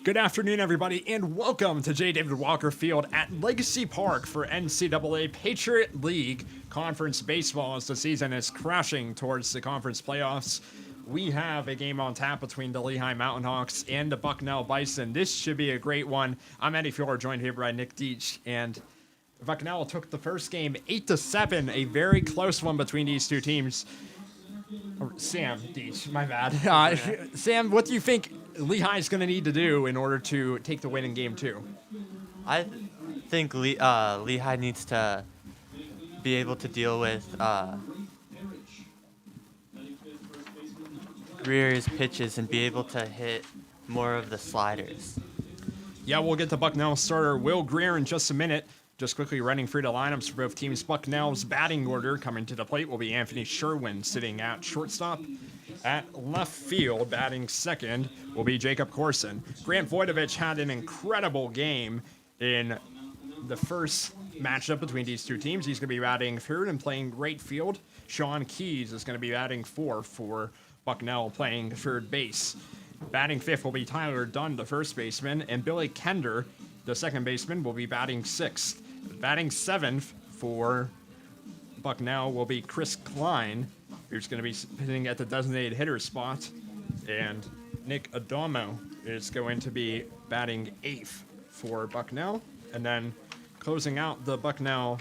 Good afternoon, everybody, and welcome to J. David Walker Field at Legacy Park for NCAA Patriot League Conference Baseball as the season is crashing towards the conference playoffs. We have a game on tap between the Lehigh Mountain Hawks and the Bucknell Bison. This should be a great one. I'm Eddie Fielder, joined here by Nick Deach, and Bucknell took the first game 8-7, a very close one between these two teams. Sam Deach, my bad. Sam, what do you think Lehigh's going to need to do in order to take the win in game two? I think Lehigh needs to be able to deal with Greer's pitches and be able to hit more of the sliders. Yeah, we'll get to Bucknell starter Will Greer in just a minute. Just quickly running through the lineups for both teams. Bucknell's batting order coming to the plate will be Anthony Sherwin sitting at shortstop. At left field, batting second, will be Jacob Corson. Grant Voidovich had an incredible game in the first matchup between these two teams. He's going to be batting third and playing right field. Sean Keys is going to be batting fourth for Bucknell, playing third base. Batting fifth will be Tyler Dunn, the first baseman, and Billy Kender, the second baseman, will be batting sixth. Batting seventh for Bucknell will be Chris Klein, who's going to be hitting at the designated hitter spot. And Nick Adamo is going to be batting eighth for Bucknell. And then closing out the Bucknell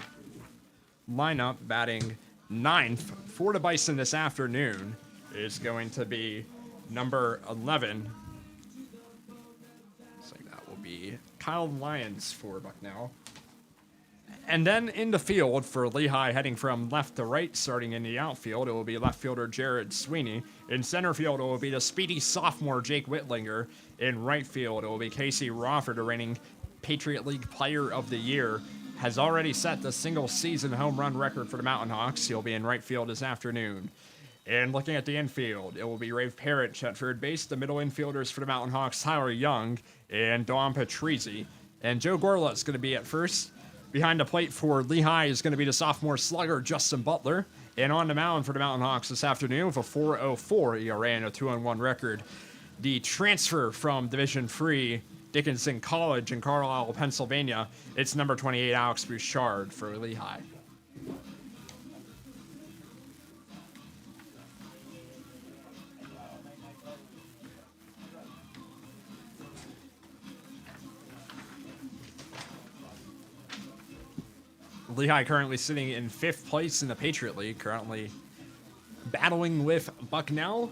lineup, batting ninth for the Bison this afternoon, is going to be number 11. So that will be Kyle Lyons for Bucknell. And then in the field for Lehigh, heading from left to right, starting in the outfield, it will be left fielder Jared Sweeney. In center field, it will be the speedy sophomore Jake Whitlinger. In right field, it will be Casey Rofford, the reigning Patriot League Player of the Year. Has already set the single-season home run record for the Mountain Hawks. He'll be in right field this afternoon. And looking at the infield, it will be Rafe Parrish at third base. The middle infielders for the Mountain Hawks, Tyler Young and Don Patrizzi. And Joe Gorla is going to be at first. Behind the plate for Lehigh is going to be the sophomore slugger, Justin Butler. And on the mound for the Mountain Hawks this afternoon with a 4.04 ERA and a 2-1 record, the transfer from Division III Dickinson College in Carlisle, Pennsylvania, it's number 28, Alex Bouchard for Lehigh. Lehigh currently sitting in fifth place in the Patriot League, currently battling with Bucknell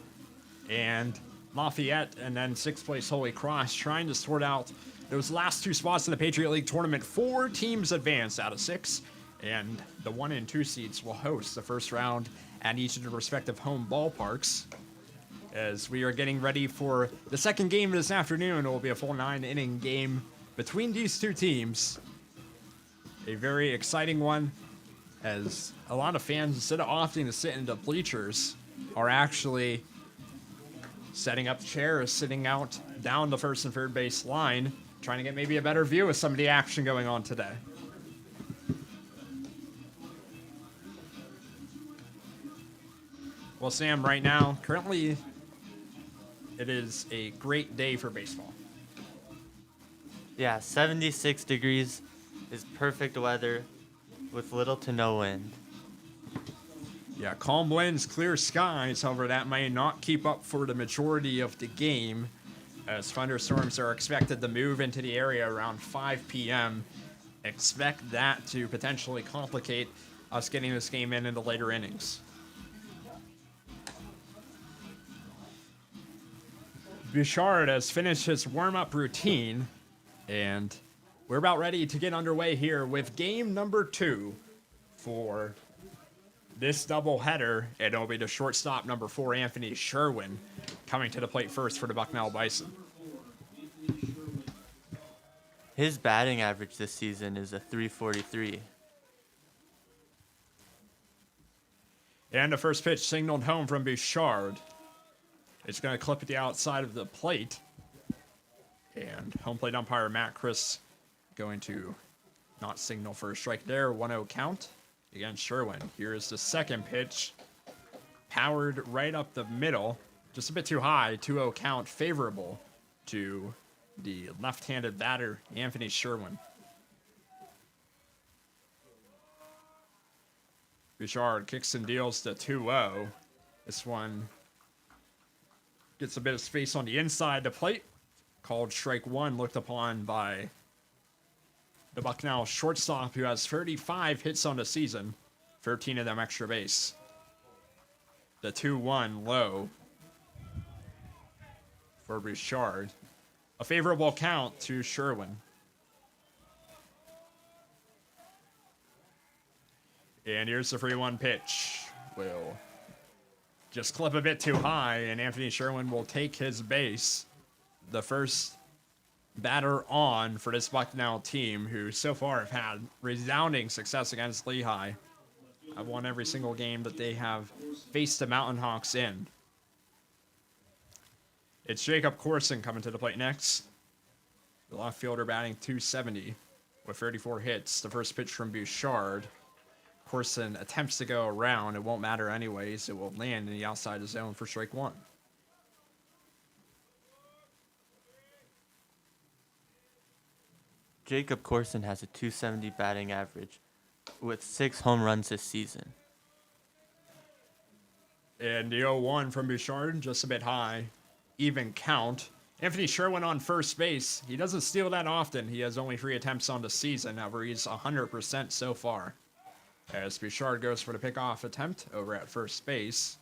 and Lafayette, and then sixth place Holy Cross, trying to sort out those last two spots in the Patriot League tournament. 4 teams advanced out of 6, and the 1 and 2 seeds will host the first round at each of their respective home ballparks. As we are getting ready for the second game this afternoon, it will be a full 9-inning game between these two teams. A very exciting one, as a lot of fans, instead of opting to sit in the bleachers, are actually setting up chairs, sitting out down the first and third base line, trying to get maybe a better view of some of the action going on today. Well, Sam, right now, currently, it is a great day for baseball. Yeah, 76 degrees is perfect weather with little to no wind. Yeah, calm winds, clear skies. However, that may not keep up for the majority of the game, as thunderstorms are expected to move into the area around 5 p.m. Expect that to potentially complicate us getting this game in the later innings. Bouchard has finished his warm-up routine, and we're about ready to get underway here with game number 2 for this doubleheader. And it'll be the shortstop number 4, Anthony Sherwin, coming to the plate first for the Bucknell Bison. His batting average this season is a .343. And the first pitch signaled home from Bouchard. It's going to clip at the outside of the plate. And home plate umpire Matt Chris going to not signal for a strike there. 1-0 count against Sherwin. Here's the second pitch. Powered right up the middle. Just a bit too high. 2-0 count favorable to the left-handed batter, Anthony Sherwin. Bouchard kicks and deals to 2-0. This one gets a bit of space on the inside the plate. Called strike one, looked upon by the Bucknell shortstop, who has 35 hits on the season, 13 of them extra base. The 2-1 low for Bouchard. A favorable count to Sherwin. And here's the 3-1 pitch. Will just clip a bit too high, and Anthony Sherwin will take his base. The first batter on for this Bucknell team, who so far have had resounding success against Lehigh. I've won every single game that they have faced the Mountain Hawks in. It's Jacob Corson coming to the plate next. The left fielder batting .270 with 34 hits. The first pitch from Bouchard. Corson attempts to go around. It won't matter anyways. It will land in the outside of the zone for strike one. Jacob Corson has a .270 batting average with 6 home runs this season. And the 0-1 from Bouchard, just a bit high. Even count. Anthony Sherwin on first base. He doesn't steal that often. He has only 3 attempts on the season. However, he's 100% so far. As Bouchard goes for the pickoff attempt over at first base.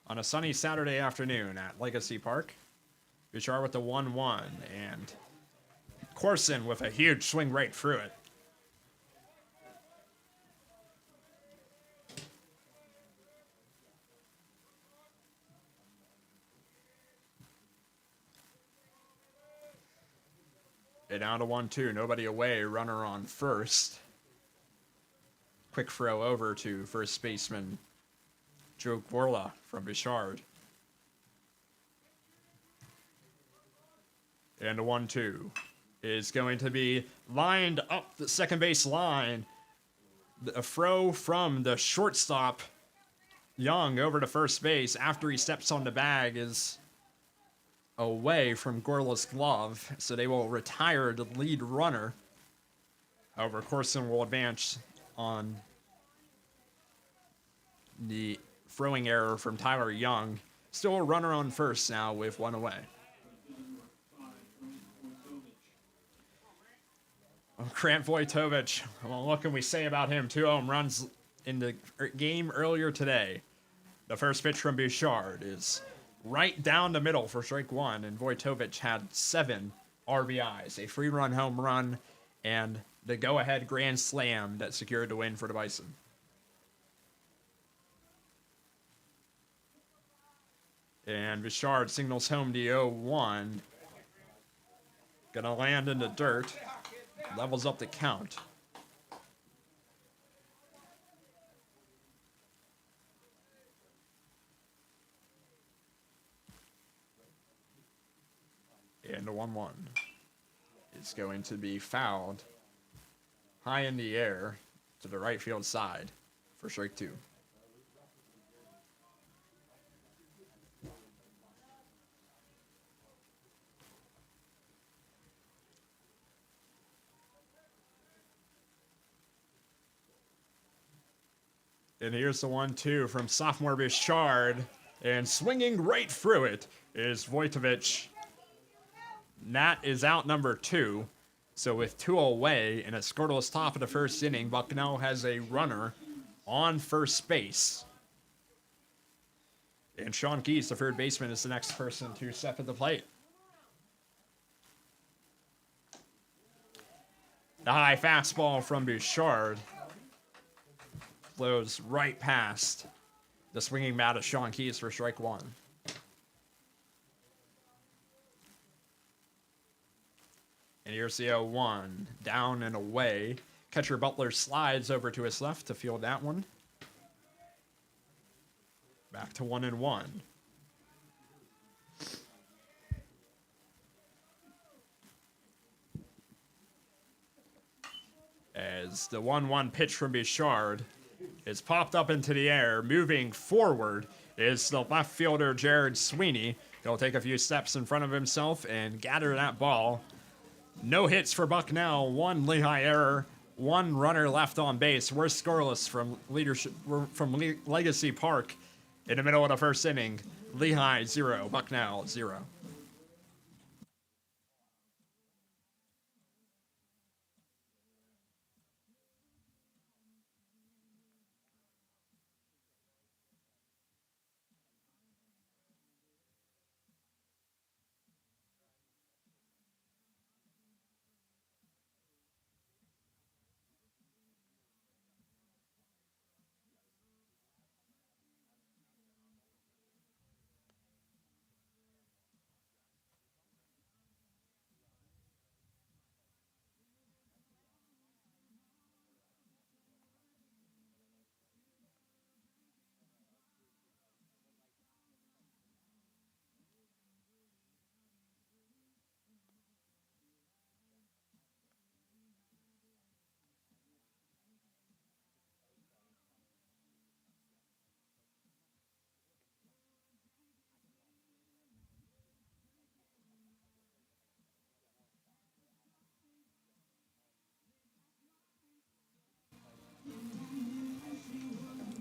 On a sunny Saturday afternoon at Legacy Park. Bouchard with the 1-1, and Corson with a huge swing right through it. And down to 1-2, nobody away, runner on first. Quick throw over to first baseman Joe Gorla from Bouchard. And the 1-2 is going to be lined up the second base line. A throw from the shortstop, Young, over to first base after he steps on the bag is away from Gorla's glove. So they will retire the lead runner. However, Corson will advance on the throwing error from Tyler Young. Still a runner on first now with 1 away. Grant Vojtovich, well, what can we say about him? 2 home runs in the game earlier today. The first pitch from Bouchard is right down the middle for strike one, and Vojtovich had 7 RBIs, a 3-run home run, and the go-ahead grand slam that secured the win for the Bison. And Bouchard signals home the 0-1. Gonna land in the dirt. Levels up the count. And the 1-1 is going to be fouled high in the air to the right field side for strike 2. And here's the 1-2 from sophomore Bouchard. And swinging right through it is Vojtovich. Nat is out number 2. So with 2 away and a scoreless top of the first inning, Bucknell has a runner on first base. And Sean Keys, the third baseman, is the next person to step at the plate. The high fastball from Bouchard flows right past the swinging bat of Sean Keys for strike 1. And here's the 0-1, down and away. Catcher Butler slides over to his left to field that one. Back to 1-1. As the 1-1 pitch from Bouchard is popped up into the air. Moving forward is the left fielder, Jared Sweeney. He'll take a few steps in front of himself and gather that ball. No hits for Bucknell, one Lehigh error, one runner left on base. We're scoreless from Legacy Park in the middle of the first inning. Lehigh 0, Bucknell 0.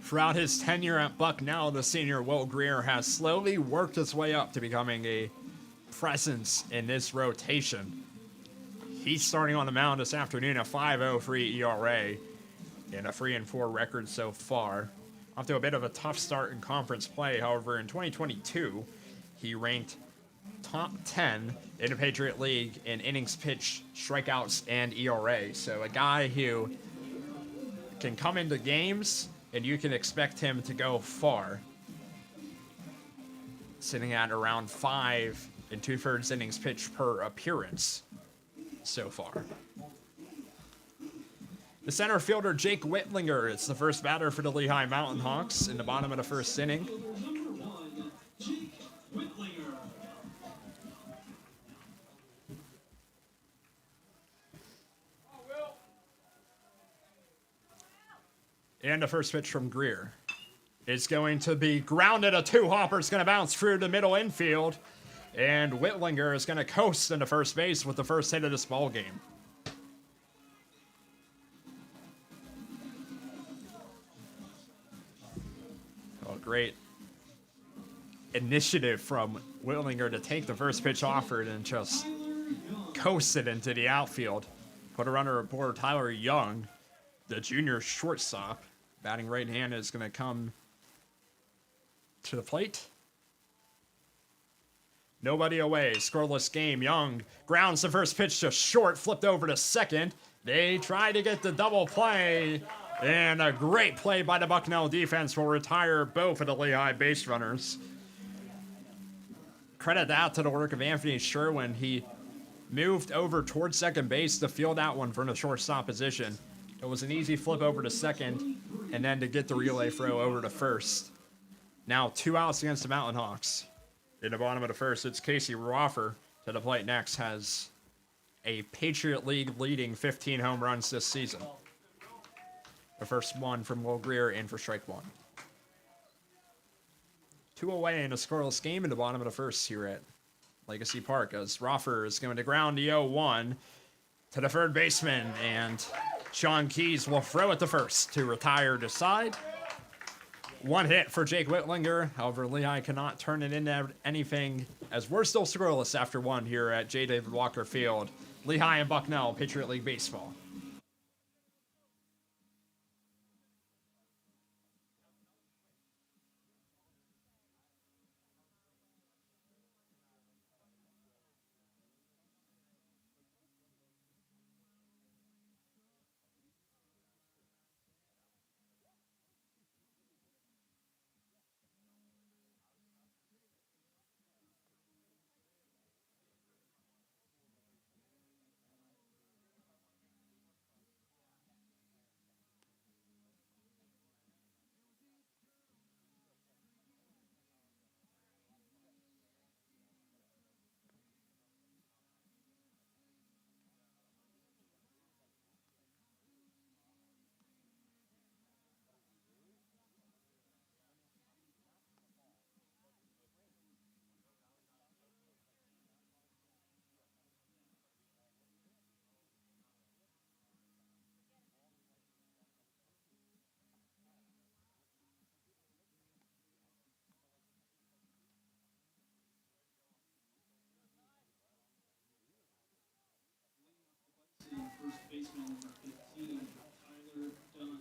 Throughout his tenure at Bucknell, the senior Will Greer has slowly worked his way up to becoming a presence in this rotation. He's starting on the mound this afternoon, a 5.03 ERA and a 3-4 record so far. Off to a bit of a tough start in conference play. However, in 2022, he ranked top 10 in the Patriot League in innings pitched, strikeouts, and ERA. So a guy who can come into games and you can expect him to go far. Sitting at around 5 2/3 innings pitched per appearance so far. The center fielder, Jake Whitlinger, is the first batter for the Lehigh Mountain Hawks in the bottom of the first inning. And the first pitch from Greer is going to be grounded. A two-hopper is going to bounce through the middle infield. And Whitlinger is going to coast into first base with the first hit of this ball game. Oh, great initiative from Whitlinger to take the first pitch offered and just coast it into the outfield. Put a runner aboard. Tyler Young, the junior shortstop, batting right-handed, is going to come to the plate. Nobody away. Scoreless game. Young grounds the first pitch to short, flipped over to second. They try to get the double play, and a great play by the Bucknell defense will retire both of the Lehigh base runners. Credit that to the work of Anthony Sherwin. He moved over towards second base to field that one from the shortstop position. It was an easy flip over to second, and then to get the relay throw over to first. Now 2 outs against the Mountain Hawks. In the bottom of the first, it's Casey Roffer to the plate next. Has a Patriot League leading 15 home runs this season. The first one from Will Greer in for strike one. 2 away in a scoreless game in the bottom of the first here at Legacy Park, as Roffer is going to ground the 0-1 to the third baseman, and Sean Keys will throw it to first to retire to side. 1 hit for Jake Whitlinger. However, Lehigh cannot turn it into anything, as we're still scoreless after 1 here at J. David Walker Field. Lehigh and Bucknell, Patriot League Baseball.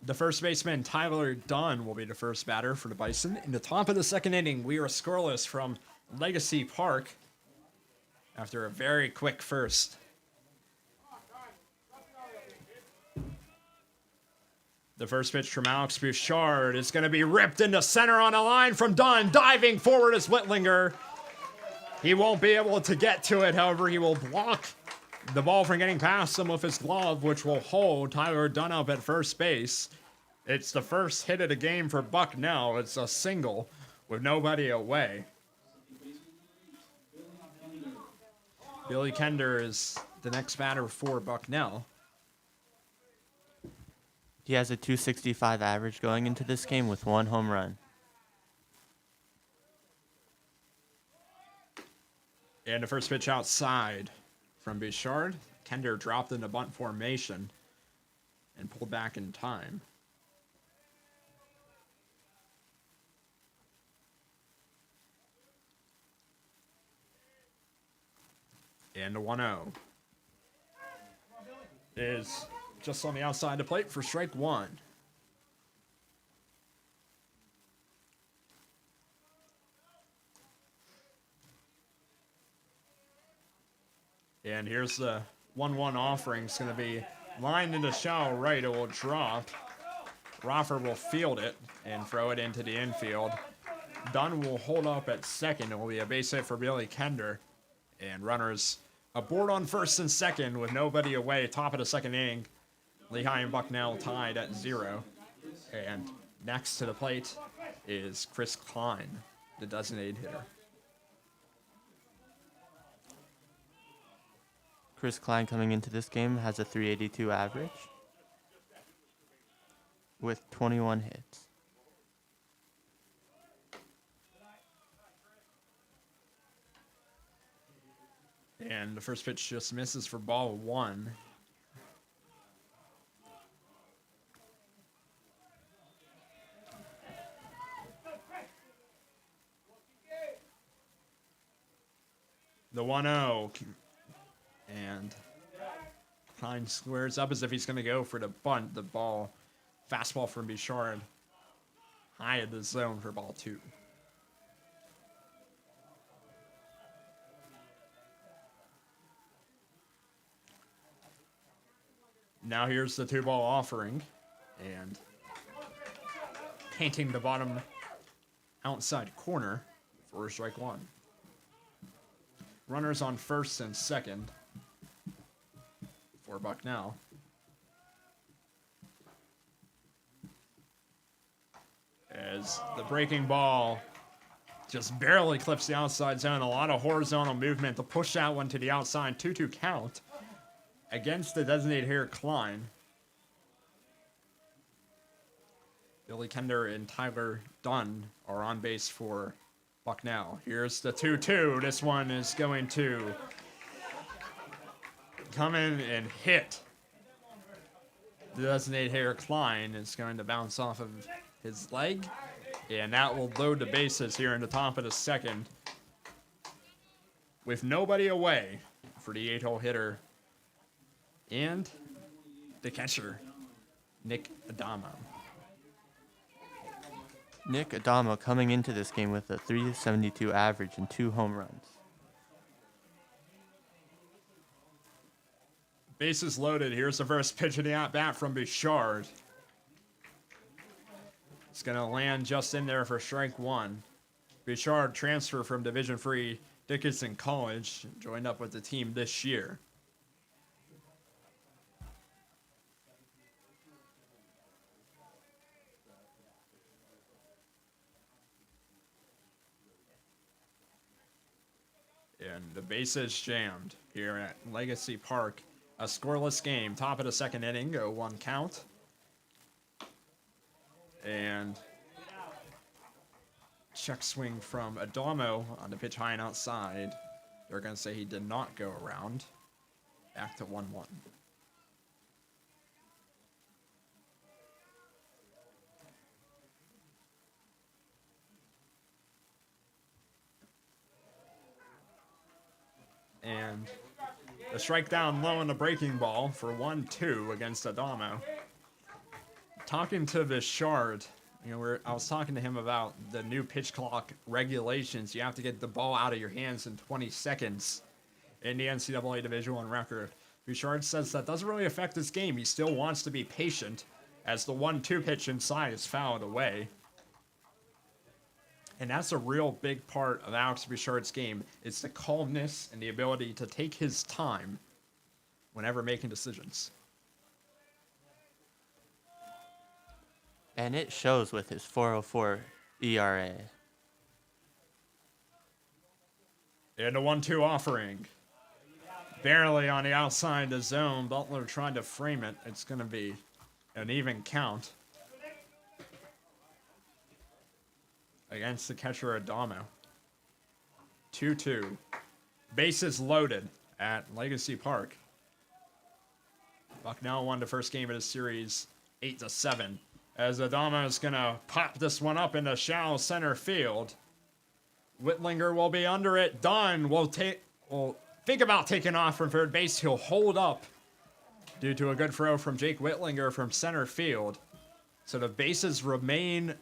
The first baseman, Tyler Dunn, will be the first batter for the Bison. In the top of the second inning, we are scoreless from Legacy Park after a very quick first. The first pitch from Alex Bouchard is going to be ripped into center on a line from Dunn. Diving forward is Whitlinger. He won't be able to get to it, however, he will block the ball from getting past him with his glove, which will hold Tyler Dunn up at first base. It's the first hit of the game for Bucknell. It's a single with nobody away. Billy Kender is the next batter for Bucknell. He has a 265 average going into this game with 1 home run. And the first pitch outside from Bouchard. Kender dropped into bunt formation and pulled back in time. And the 1-0 is just on the outside of the plate for strike one. And here's the 1-1 offering. It's going to be lined into shallow right. It will drop. Roffer will field it and throw it into the infield. Dunn will hold up at second. It will be a base hit for Billy Kender. And runners aboard on first and second with nobody away. Top of the second inning. Lehigh and Bucknell tied at 0. And next to the plate is Chris Klein, the designated hitter. Chris Klein coming into this game has a 382 average with 21 hits. And the first pitch just misses for ball 1. The 1-0. And Klein squares up as if he's going to go for the bunt. The ball, fastball from Bouchard, high in the zone for ball 2. Now here's the 2-ball offering, and painting the bottom outside corner for strike 1. Runners on first and second for Bucknell. As the breaking ball just barely clips the outside zone. A lot of horizontal movement to push that one to the outside. 2-2 count against the designated hitter Klein. Billy Kender and Tyler Dunn are on base for Bucknell. Here's the 2-2. This one is going to come in and hit the designated hitter Klein. Is going to bounce off of his leg, and that will load the bases here in the top of the second with nobody away for the 8-hole hitter and the catcher, Nick Adamo. Nick Adamo coming into this game with a 372 average and 2 home runs. Bases loaded. Here's the first pitch of the at-bat from Bouchard. It's going to land just in there for strike 1. Bouchard transfer from Division III Dickinson College, joined up with the team this year. And the bases jammed here at Legacy Park. A scoreless game, top of the second inning, 0-1 count. And check swing from Adamo on the pitch high and outside. They're going to say he did not go around. Back to 1-1. And the strike down low on the breaking ball for 1-2 against Adamo. talking to Vishard, I was talking to him about the new pitch clock regulations. You have to get the ball out of your hands in 20 seconds in the NCAA Division I record. Bouchard says that doesn't really affect his game. He still wants to be patient as the 1-2 pitch inside is fouled away. And that's a real big part of Alex Bouchard's game. It's the calmness and the ability to take his time whenever making decisions. And it shows with his 4.04 ERA. And a 1-2 offering. Barely on the outside of the zone. Butler trying to frame it. It's going to be an even count against the catcher Adamo. 2-2. Bases loaded at Legacy Park. Bucknell won the first game of the series 8-7. As Adamo is going to pop this one up into shallow center field. Whitlinger will be under it. Dunn will think about taking off from third base. He'll hold up due to a good throw from Jake Whitlinger from center field. So the bases remain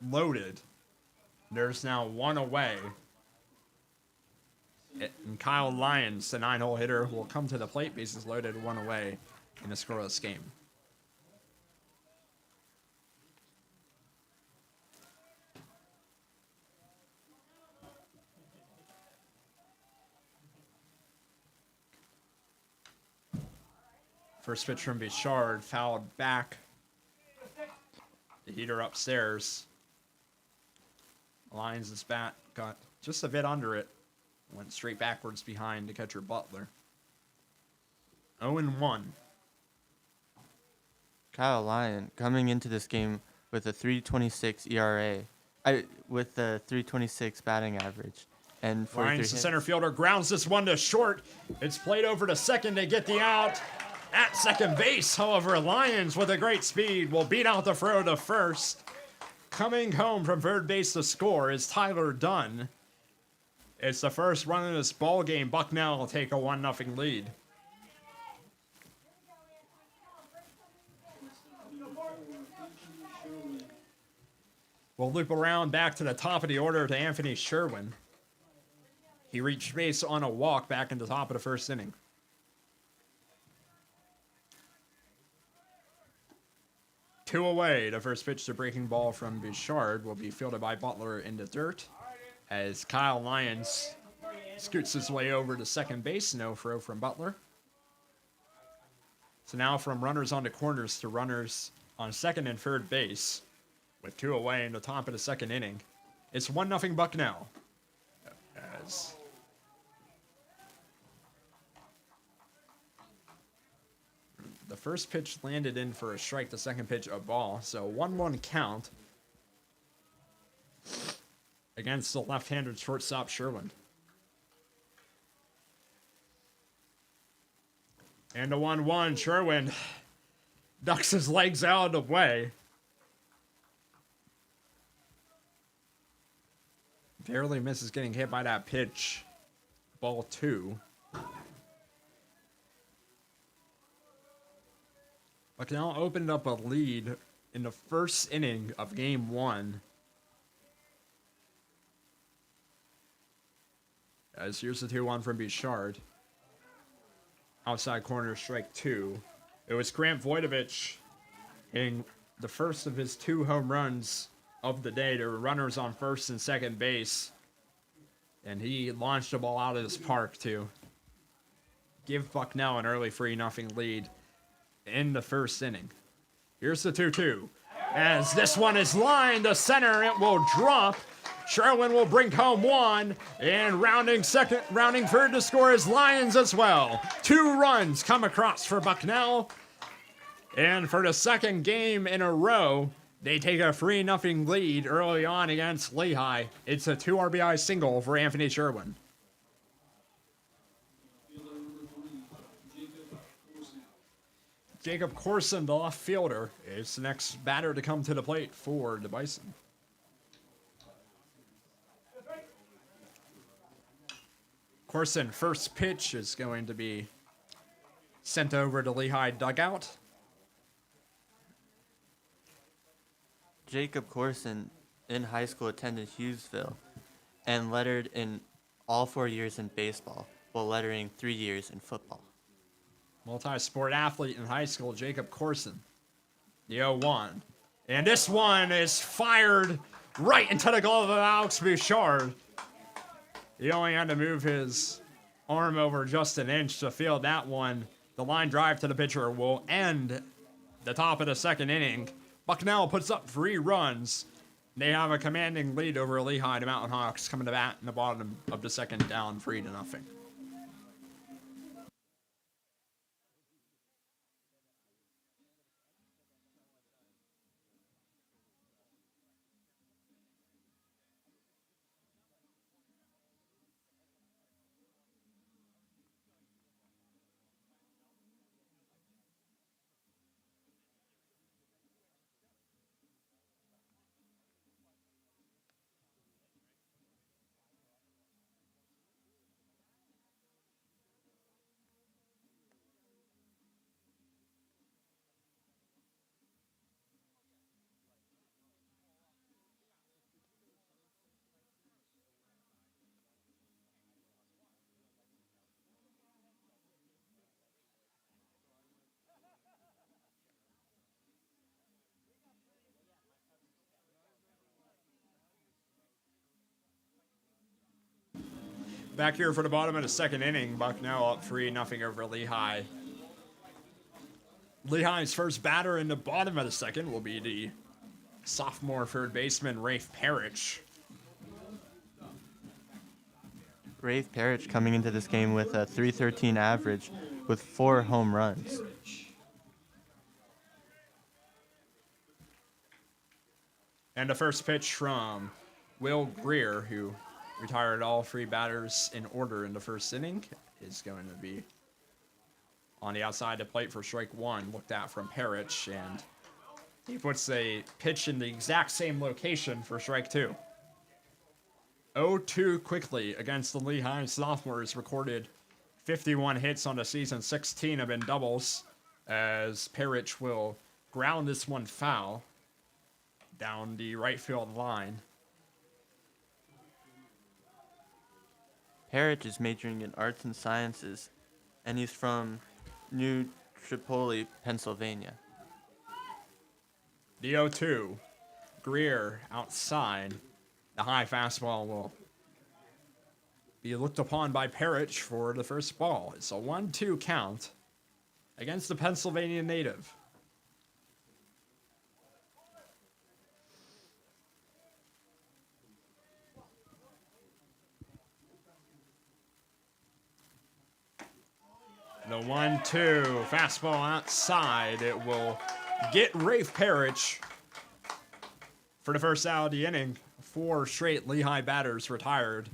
loaded. There's now one away. And Kyle Lyons, the 9-hole hitter, will come to the plate. Bases loaded, one away in a scoreless game. First pitch from Bouchard, fouled back. The heater upstairs. Lyons' bat got just a bit under it. Went straight backwards behind the catcher Butler. 0-1. Kyle Lyon coming into this game with a 3.26 ERA. With a 3.26 batting average. And Lyons, the center fielder, grounds this one to short. It's played over to second. They get the out. At second base, however, Lyons with a great speed will beat out the throw to first. Coming home from third base to score is Tyler Dunn. It's the first run in this ball game. Bucknell will take a 1-0 lead. We'll loop around back to the top of the order to Anthony Sherwin. He reached base on a walk back in the top of the first inning. Two away. The first pitch to breaking ball from Bouchard will be fielded by Butler in the dirt as Kyle Lyons scoots his way over to second base. No throw from Butler. So now from runners on the corners to runners on second and third base with two away in the top of the second inning. It's 1-0 Bucknell. As the first pitch landed in for a strike, the second pitch a ball. So 1-1 count against the left-handed shortstop Sherwin. And the 1-1, Sherwin ducks his legs out of the way. Barely misses getting hit by that pitch. Ball 2. Bucknell opened up a lead in the first inning of game 1. As here's the 2-1 from Bouchard. Outside corner, strike 2. It was Grant Voidovich hitting the first of his 2 home runs of the day to runners on first and second base. And he launched the ball out of this park to give Bucknell an early 3-0 lead in the first inning. Here's the 2-2. As this one is lined to center, it will drop. Sherwin will bring home 1, and rounding third to score is Lyons as well. 2 runs come across for Bucknell, and for the second game in a row, they take a 3-0 lead early on against Lehigh. It's a 2 RBI single for Anthony Sherwin. Jacob Corson, the left fielder, is the next batter to come to the plate for the Bison. Corson, first pitch is going to be sent over to Lehigh dugout. Jacob Corson in high school attended Hughesville and lettered in all 4 years in baseball, while lettering 3 years in football. Multi-sport athlete in high school, Jacob Corson. The 0-1. And this one is fired right into the glove of Alex Bouchard. He only had to move his arm over just an inch to field that one. The line drive to the pitcher will end the top of the second inning. Bucknell puts up 3 runs. They have a commanding lead over Lehigh. The Mountain Hawks coming to bat in the bottom of the second, down 3-0. Back here for the bottom of the second inning, Bucknell up 3-0 over Lehigh. Lehigh's first batter in the bottom of the second will be the sophomore third baseman, Rafe Parrish. Rafe Parrish coming into this game with a .313 average with 4 home runs. And the first pitch from Will Greer, who retired all 3 batters in order in the first inning, is going to be on the outside the plate for strike 1, looked at from Parrish, and he puts a pitch in the exact same location for strike 2. 0-2 quickly against the Lehigh sophomores, recorded 51 hits on the season, 16 have been doubles, as Parrish will ground this one foul down the right field line. Parrish is majoring in arts and sciences, and he's from New Tripoli, Pennsylvania. The 0-2. Greer outside. The high fastball will be looked upon by Parrish for the first ball. It's a 1-2 count against the Pennsylvania native. The 1-2 fastball outside. It will get Rafe Parrish for the first out of the inning. 4 straight Lehigh batters retired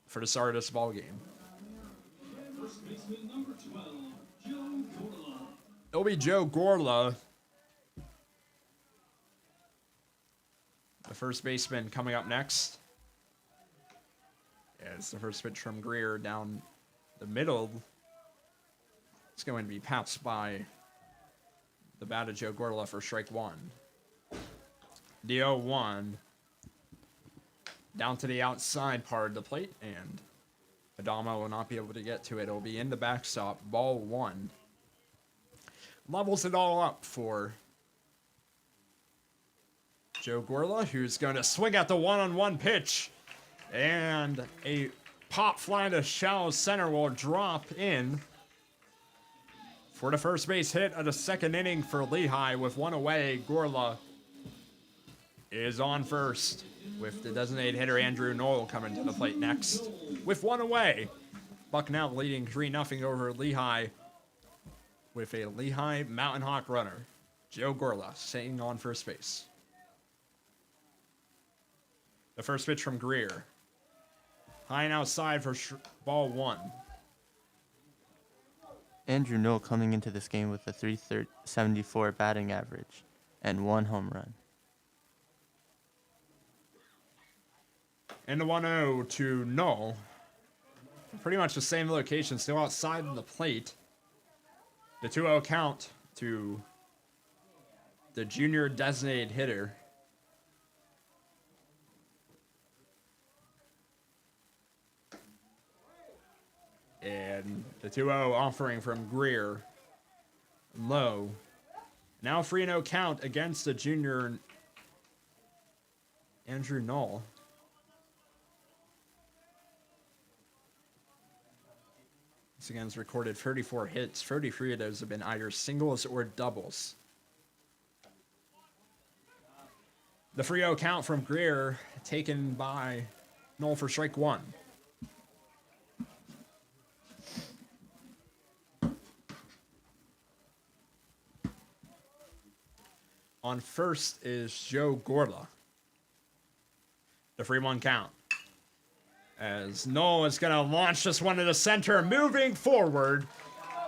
for the start of this ball game. It'll be Joe Gorla, the first baseman, coming up next. Yeah, it's the first pitch from Greer down the middle. It's going to be pounced by the bat of Joe Gorla for strike 1. The 0-1 down to the outside part of the plate, and Adama will not be able to get to it. It'll be in the backstop, ball 1. Levels it all up for Joe Gorla, who's going to swing at the one-on-one pitch, and a pop fly to shallow center will drop in for the first base hit of the second inning for Lehigh. With 1 away, Gorla is on first, with the designated hitter Andrew Knoll coming to the plate next. With 1 away, Bucknell leading 3-0 over Lehigh with a Lehigh Mountain Hawk runner, Joe Gorla, sitting on first base. The first pitch from Greer. High and outside for ball 1. Andrew Knoll coming into this game with a .374 batting average and 1 home run. And the 1-0 to Knoll. Pretty much the same location, still outside of the plate. The 2-0 count to the junior designated hitter. And the 2-0 offering from Greer. Low. Now 3-0 count against the junior Andrew Knoll. This again's recorded 34 hits. 33 of those have been either singles or doubles. The 3-0 count from Greer taken by Knoll for strike one. On first is Joe Gorla. The 3-1 count. As Knoll is going to launch this one to the center, moving forward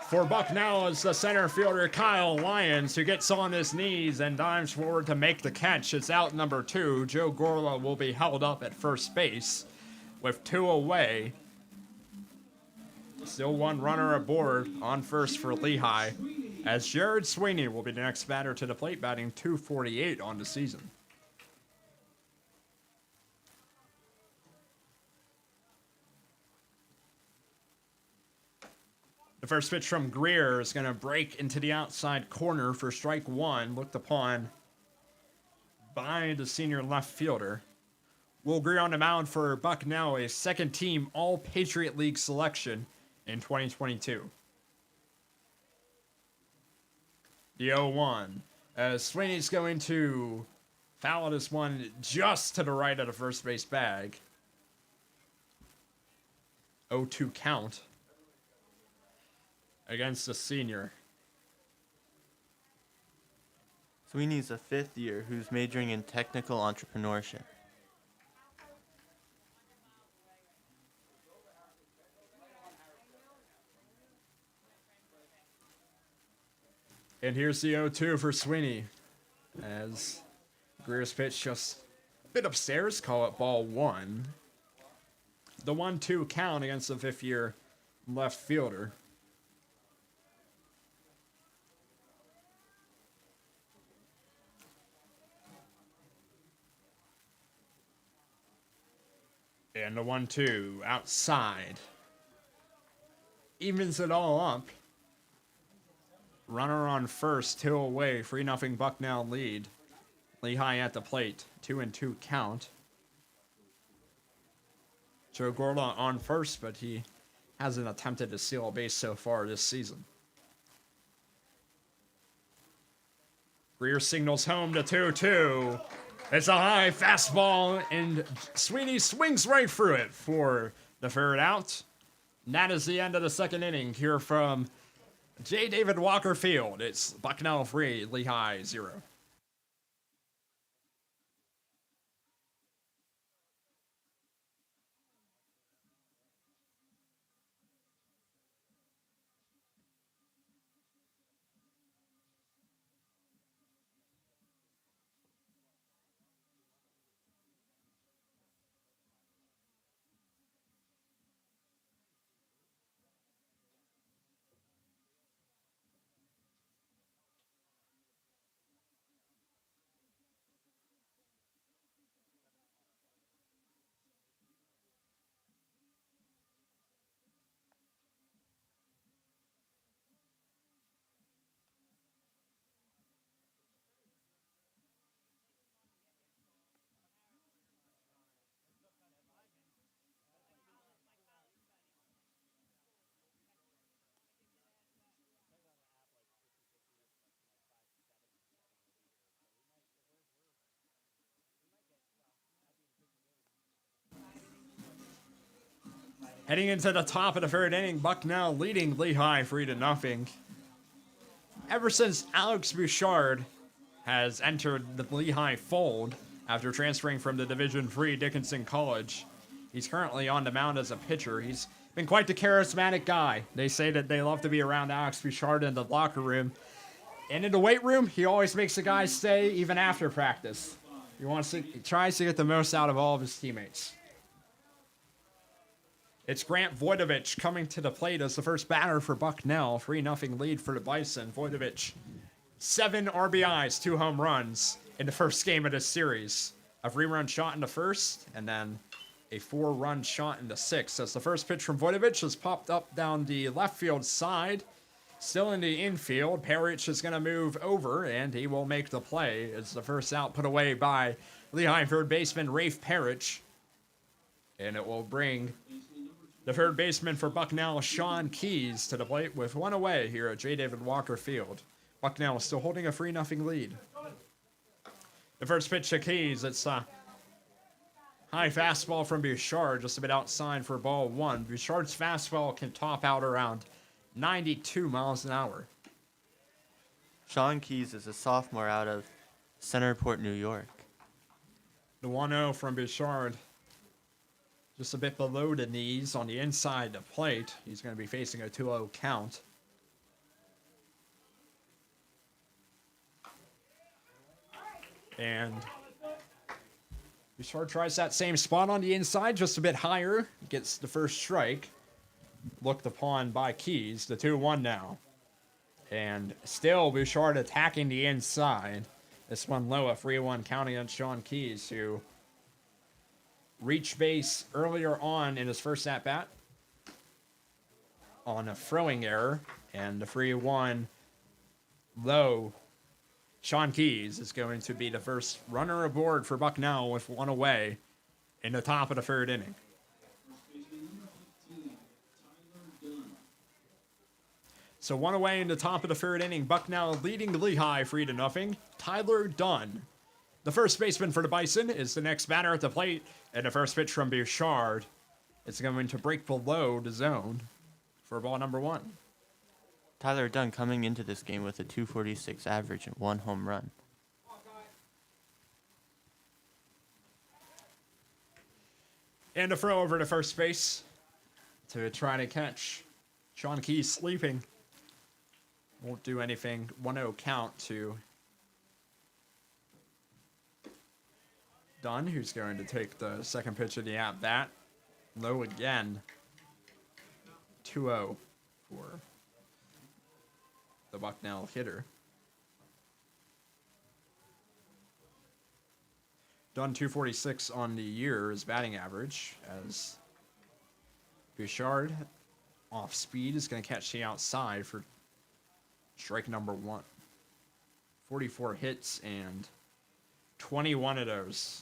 for Bucknell is the center fielder Kyle Lyons, who gets on his knees and dives forward to make the catch. It's out number 2. Joe Gorla will be held up at first base with 2 away. Still 1 runner aboard on first for Lehigh, as Jared Sweeney will be the next batter to the plate, batting .248 on the season. The first pitch from Greer is going to break into the outside corner for strike one, looked upon by the senior left fielder. Will Greer on the mound for Bucknell, a second-team All-Patriot League selection in 2022. The 0-1. Sweeney's going to foul this one just to the right of the first base bag. 0-2 count against the senior. Sweeney's a 5th year who's majoring in technical entrepreneurship. And here's the 0-2 for Sweeney, as Greer's pitch just a bit upstairs, call it ball 1. The 1-2 count against the 5th year left fielder. And the 1-2 outside. Evens it all up. Runner on first, 2 away, 3-0 Bucknell lead. Lehigh at the plate, 2-2 count. Joe Gorla on first, but he hasn't attempted to steal a base so far this season. Greer signals home to 2-2. It's a high fastball, and Sweeney swings right through it for the third out. And that is the end of the second inning here from J. David Walker Field. It's Bucknell 3, Lehigh 0. Heading into the top of the third inning, Bucknell leading Lehigh 3-0. Ever since Alex Bouchard has entered the Lehigh fold after transferring from the Division III Dickinson College, he's currently on the mound as a pitcher. He's been quite the charismatic guy. They say that they love to be around Alex Bouchard in the locker room. And in the weight room, he always makes the guys stay even after practice. He tries to get the most out of all of his teammates. It's Grant Voidovich coming to the plate as the first batter for Bucknell. 3-0 lead for the Bison. Voidovich 7 RBIs, 2 home runs in the first game of this series. A 3-run shot in the first, and then a 4-run shot in the sixth. As the first pitch from Vojtovic has popped up down the left field side. Still in the infield, Parrish is going to move over, and he will make the play. It's the first out put away by Lehigh third baseman Rafe Parrish. And it will bring the third baseman for Bucknell, Sean Keys, to the plate with 1 away here at J. David Walker Field. Bucknell is still holding a 3-0 lead. The first pitch to Keys, it's a high fastball from Bouchard, just a bit outside for ball 1. Bouchard's fastball can top out around 92 miles an hour. Sean Keys is a sophomore out of Centerport, New York. The 1-0 from Bouchard, just a bit below the knees on the inside the plate. He's going to be facing a 2-0 count. And Bouchard tries that same spot on the inside, just a bit higher. Gets the first strike. Looked upon by Keys, the 2-1 now. And still Bouchard attacking the inside. This one low, a 3-1 count against Sean Keys, who reached base earlier on in his first at-bat on a throwing error. And the 3-1 low, Sean Keys is going to be the first runner aboard for Bucknell with 1 away in the top of the 3rd inning. So 1 away in the top of the 3rd inning. Bucknell leading Lehigh 3-0. Tyler Dunn, the first baseman for the Bison, is the next batter at the plate. And the first pitch from Bouchard is going to break below the zone for ball number 1. Tyler Dunn coming into this game with a .246 average and 1 home run. And a throw over to first base to try to catch Sean Keys sleeping. Won't do anything. 1-0 count to Dunn, who's going to take the second pitch of the at-bat. Low again. 2-0 for the Bucknell hitter. Dunn .246 on the year is batting average, as Bouchard off speed is going to catch the outside for strike number 1. 44 hits and 21 of those.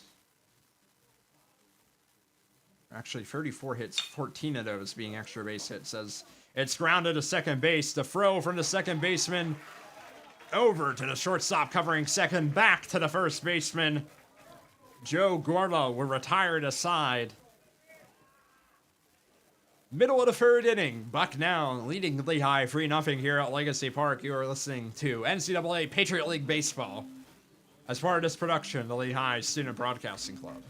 Actually, 34 hits, 14 of those being extra base hits, as it's grounded to second base. The throw from the second baseman over to the shortstop covering second, back to the first baseman. Joe Gorlo will retire to side. Middle of the 3rd inning. Bucknell leading Lehigh 3-0 here at Legacy Park. You are listening to NCAA Patriot League Baseball as part of this production, the Lehigh Student Broadcasting Club.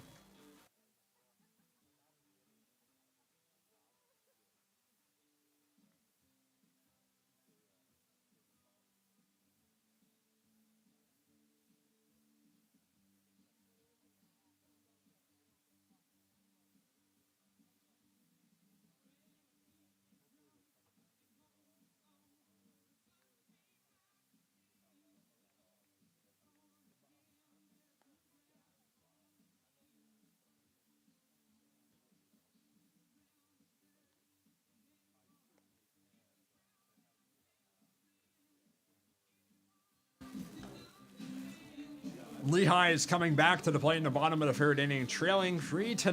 Lehigh is coming back to the plate in the bottom of the 3rd inning, trailing 3-0.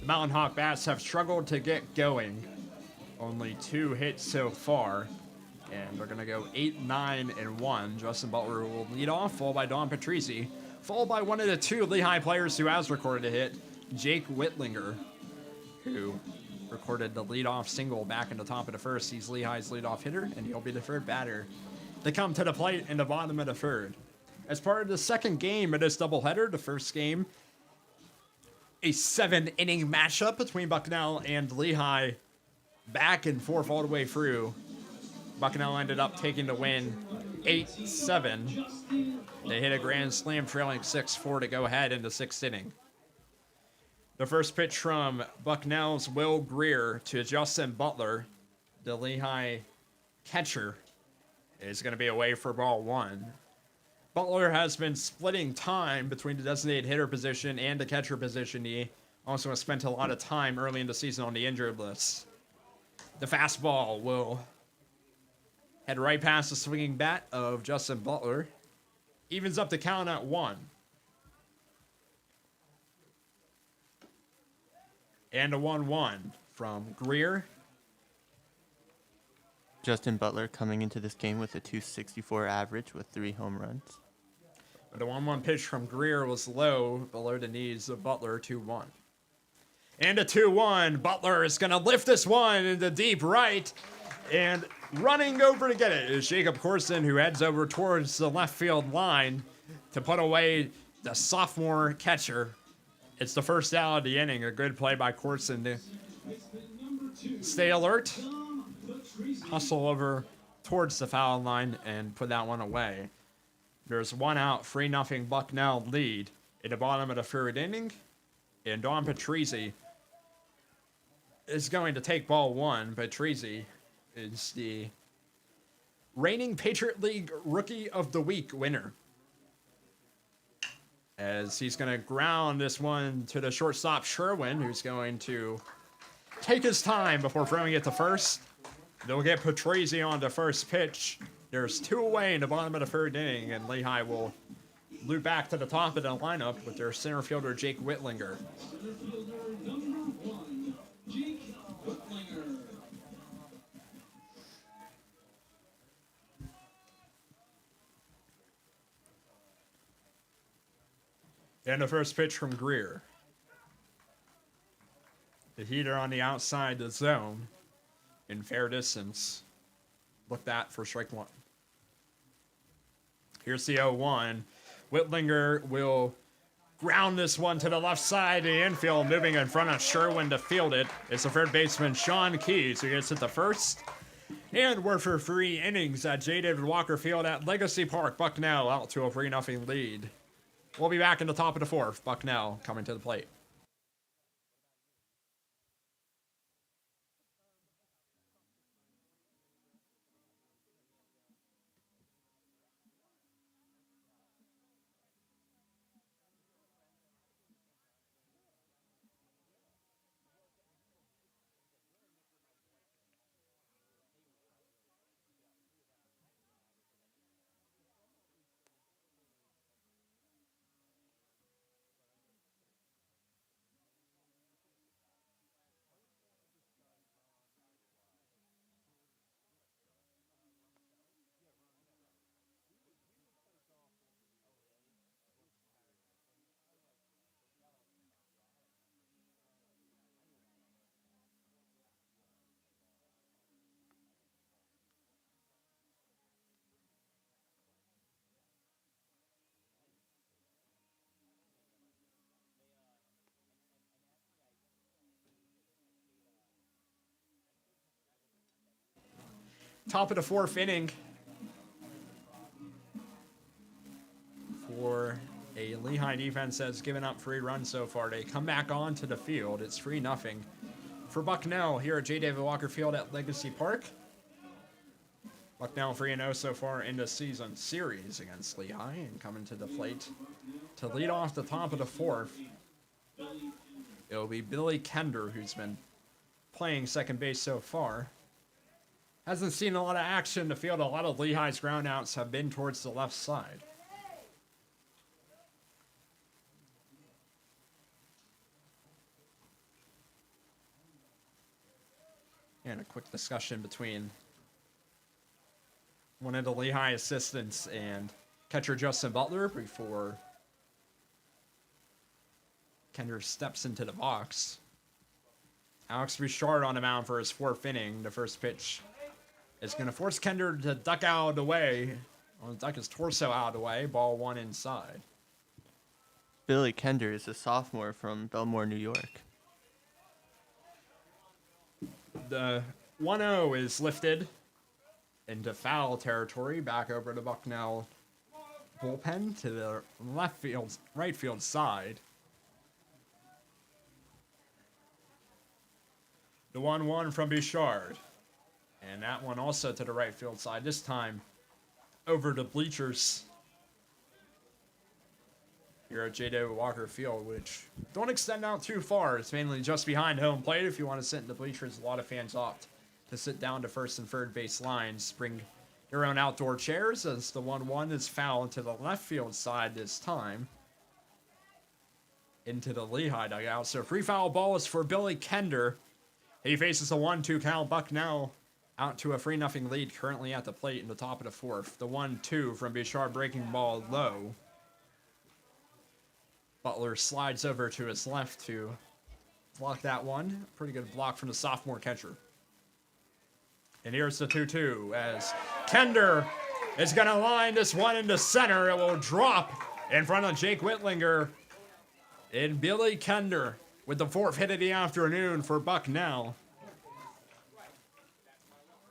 The Mountain Hawk Bats have struggled to get going. Only 2 hits so far, and they're going to go 8-9-1. Justin Butler will lead off, followed by Don Patrizi, followed by one of the 2 Lehigh players who has recorded a hit, Jake Whitlinger, who recorded the leadoff single back in the top of the 1st. He's Lehigh's leadoff hitter, and he'll be the 3rd batter to come to the plate in the bottom of the 3rd. As part of the second game of this doubleheader, the first game, a 7-inning matchup between Bucknell and Lehigh, back and forth all the way through. Bucknell ended up taking the win 8-7. They hit a grand slam trailing 6-4 to go ahead in the 6th inning. The first pitch from Bucknell's Will Greer to Justin Butler, the Lehigh catcher, is going to be away for ball one. Butler has been splitting time between the designated hitter position and the catcher position. He also has spent a lot of time early in the season on the injured list. The fastball will head right past the swinging bat of Justin Butler. Evens up the count at 1. And a 1-1 from Greer. Justin Butler coming into this game with a 264 average with 3 home runs. But the 1-1 pitch from Greer was low, below the knees of Butler, 2-1. And a 2-1. Butler is going to lift this one into deep right. And running over to get it is Jacob Corson, who heads over towards the left field line to put away the sophomore catcher. It's the first out of the inning. A good play by Corson to stay alert, hustle over towards the foul line, and put that one away. There's 1 out, 3-0 Bucknell lead in the bottom of the 3rd inning. And Don Patrizzi is going to take ball 1. Patrizzi is the reigning Patriot League Rookie of the Week winner, as he's going to ground this one to the shortstop Sherwin, who's going to take his time before throwing it to first. They'll get Patrizzi on the first pitch. There's 2 away in the bottom of the 3rd inning, and Lehigh will loop back to the top of the lineup with their center fielder Jake Whitlinger. And the first pitch from Greer. The heater on the outside the zone in fair distance. Looked at for strike 1. Here's the 0-1. Whitlinger will ground this one to the left side of the infield, moving in front of Sherwin to field it. It's the third baseman Sean Keys who gets it to first. And we're for 3 innings at J. David Walker Field at Legacy Park. Bucknell out to a 3-0 lead. We'll be back in the top of the 4th. Bucknell coming to the plate. Top of the 4th inning for a Lehigh defense that's given up 3 runs so far. They come back onto the field. It's 3-0 for Bucknell here at J. David Walker Field at Legacy Park. Bucknell 3-0 so far in the season series against Lehigh, and coming to the plate to lead off the top of the 4th. It'll be Billy Kender, who's been playing second base so far. Hasn't seen a lot of action in the field. A lot of Lehigh's groundouts have been towards the left side. And a quick discussion between one of the Lehigh assistants and catcher Justin Butler before Kender steps into the box. Alex Bouchard on the mound for his 4th inning. The first pitch is going to force Kender to duck out of the way, or duck his torso out of the way. Ball 1 inside. Billy Kender is a sophomore from Belmore, New York. The 1-0 is lifted into foul territory, back over to Bucknell bullpen to the right field side. The 1-1 from Bouchard. And that one also to the right field side. This time, over to bleachers here at J. David Walker Field, which don't extend out too far. It's mainly just behind home plate. If you want to sit in the bleachers, a lot of fans opt to sit down to first and third base lines. Bring your own outdoor chairs as the 1-1 is fouled to the left field side this time. Into the Lehigh dugout. So free foul ball is for Billy Kender. He faces a 1-2 count. Bucknell out to a 3-0 lead currently at the plate in the top of the fourth. The 1-2 from Bouchard breaking ball low. Butler slides over to his left to block that one. Pretty good block from the sophomore catcher. And here's the 2-2 as Kender is going to line this one into center. It will drop in front of Jake Whitlinger. And Billy Kender with the fourth hit of the afternoon for Bucknell.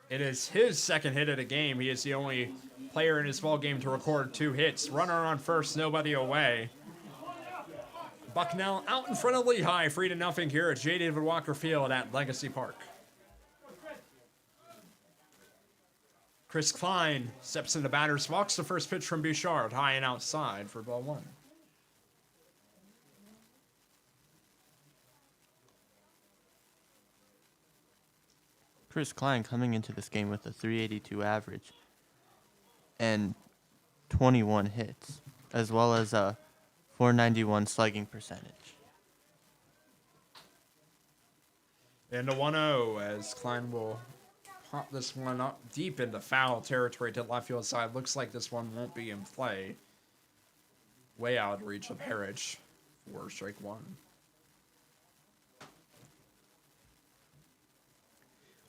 It is his second hit of the game. He is the only player in his ball game to record 2 hits. Runner on first, nobody away. Bucknell out in front of Lehigh, 3-0 here at J. David Walker Field at Legacy Park. Chris Klein steps into batter's box. The first pitch from Bouchard, high and outside for ball 1. Chris Klein coming into this game with a 382 average and 21 hits, as well as a 491 slugging percentage. And a 1-0 as Klein will pop this one up deep into foul territory to the left field side. Looks like this one won't be in play. Way out of reach of Harridge for strike 1.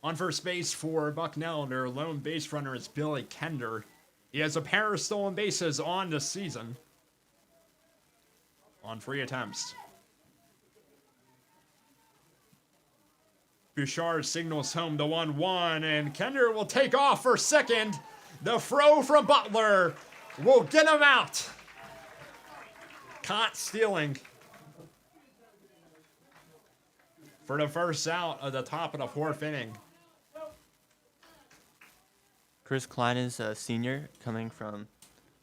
On first base for Bucknell, their lone base runner is Billy Kender. He has a pair of stolen bases on the season on 3 attempts. Bouchard signals home the 1-1, and Kender will take off for second. The throw from Butler will get him out. Caught stealing for the first out of the top of the 4th inning. Chris Klein is a senior coming from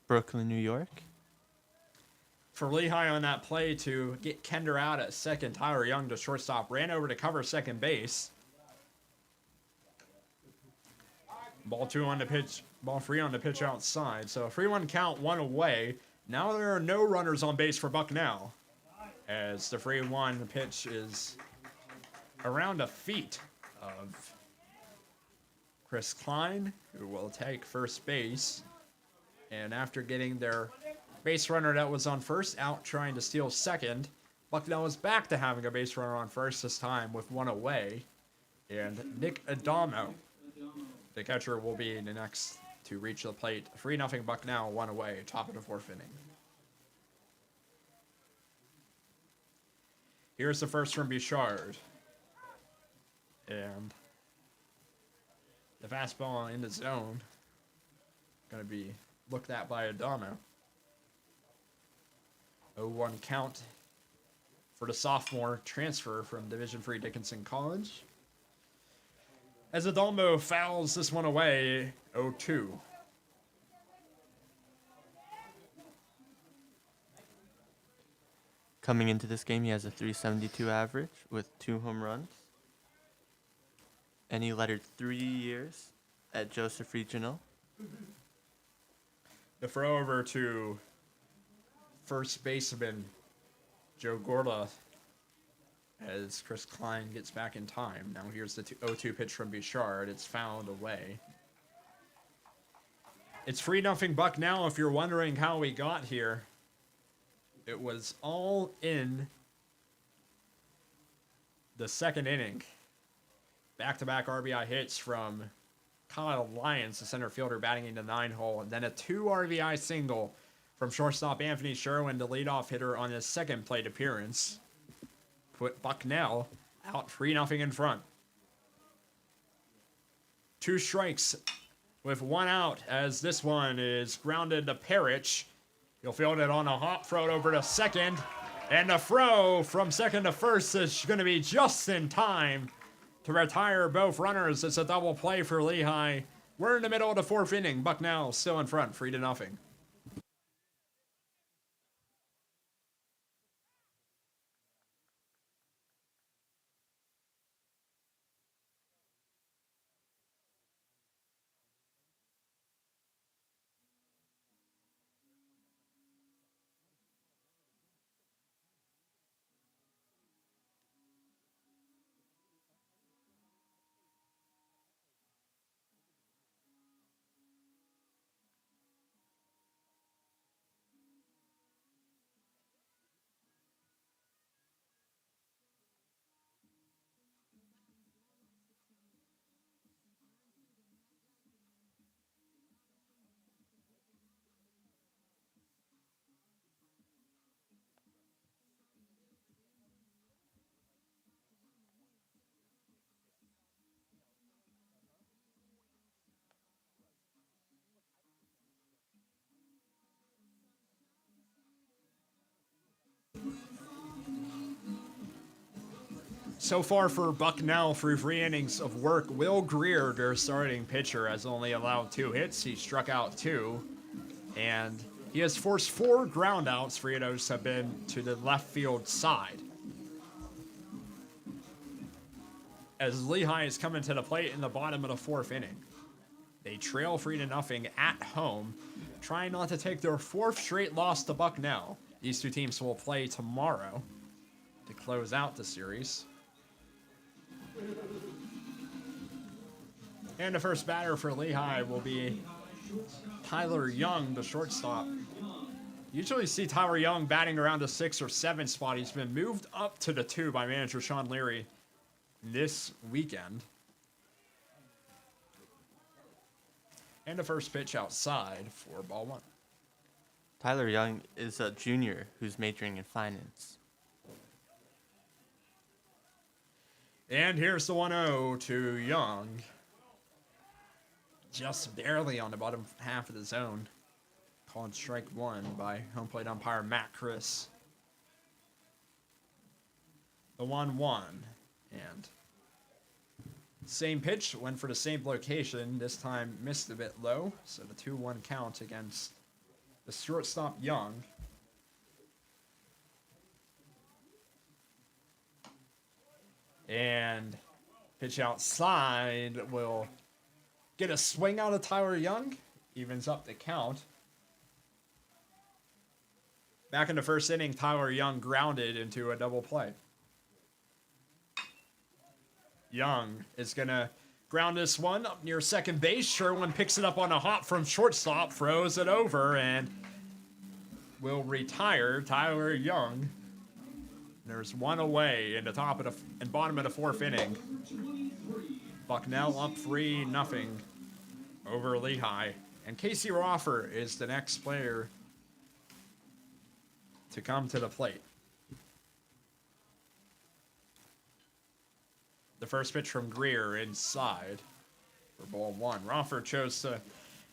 Brooklyn, New York. For Lehigh on that play to get Kender out at second, Tyler Young, the shortstop, ran over to cover second base. Ball 2 on the pitch, ball 3 on the pitch outside. So a 3-1 count, 1 away. Now there are no runners on base for Bucknell, as the 3-1 pitch is around the feet of Chris Klein, who will take first base. And after getting their base runner that was on first out trying to steal second, Bucknell is back to having a base runner on first, this time with 1 away. And Nick Adamo, the catcher, will be the next to reach the plate. 3-0 Bucknell, 1 away, top of the 4th inning. Here's the first from Bouchard. And the fastball in the zone. Going to be looked at by Adamo. 0-1 count for the sophomore transfer from Division III Dickinson College. As Adamo fouls this one away, 0-2. Coming into this game, he has a 372 average with 2 home runs. And he lettered 3 years at Joseph Regional. The throw over to first baseman Joe Gorla as Chris Klein gets back in time. Now here's the 0-2 pitch from Bouchard. It's fouled away. It's 3-0 Bucknell. If you're wondering how we got here, it was all in the second inning. Back-to-back RBI hits from Kyle Lyons, the center fielder, batting in the 9-hole, and then a 2 RBI single from shortstop Anthony Sherwin, the leadoff hitter, on his second plate appearance. Put Bucknell out 3-0 in front. 2 strikes with 1 out, as this one is grounded to Parrish. He'll field it on a hop throw over to second, and the throw from second to first is going to be just in time to retire both runners. It's a double play for Lehigh. We're in the middle of the fourth inning. Bucknell still in front, 3-0. So far for Bucknell, through 3 innings of work, Will Greer, their starting pitcher, has only allowed 2 hits. He struck out 2, and he has forced 4 groundouts. 3 of those have been to the left field side. As Lehigh is coming to the plate in the bottom of the 4th inning. They trail 3-0 at home, trying not to take their 4th straight loss to Bucknell. These two teams will play tomorrow to close out the series. And the first batter for Lehigh will be Tyler Young, the shortstop. Usually see Tyler Young batting around the 6 or 7 spot. He's been moved up to the 2 by manager Sean Leary this weekend. And the first pitch outside for ball 1. Tyler Young is a junior who's majoring in finance. And here's the 1-0 to Young. Just barely on the bottom half of the zone. Called strike 1 by home plate umpire Matt Chris. The 1-1. And same pitch, went for the same location. This time missed a bit low. So the 2-1 count against the shortstop Young. And pitch outside will get a swing out of Tyler Young. Evens up the count. Back in the first inning, Tyler Young grounded into a double play. Young is going to ground this one up near second base. Sherwin picks it up on a hop from shortstop, throws it over, and will retire Tyler Young. There's one away in the top of the and bottom of the 4th inning. Bucknell up 3-0 over Lehigh. And Casey Roffer is the next player to come to the plate. The first pitch from Greer inside for ball 1. Roffer chose to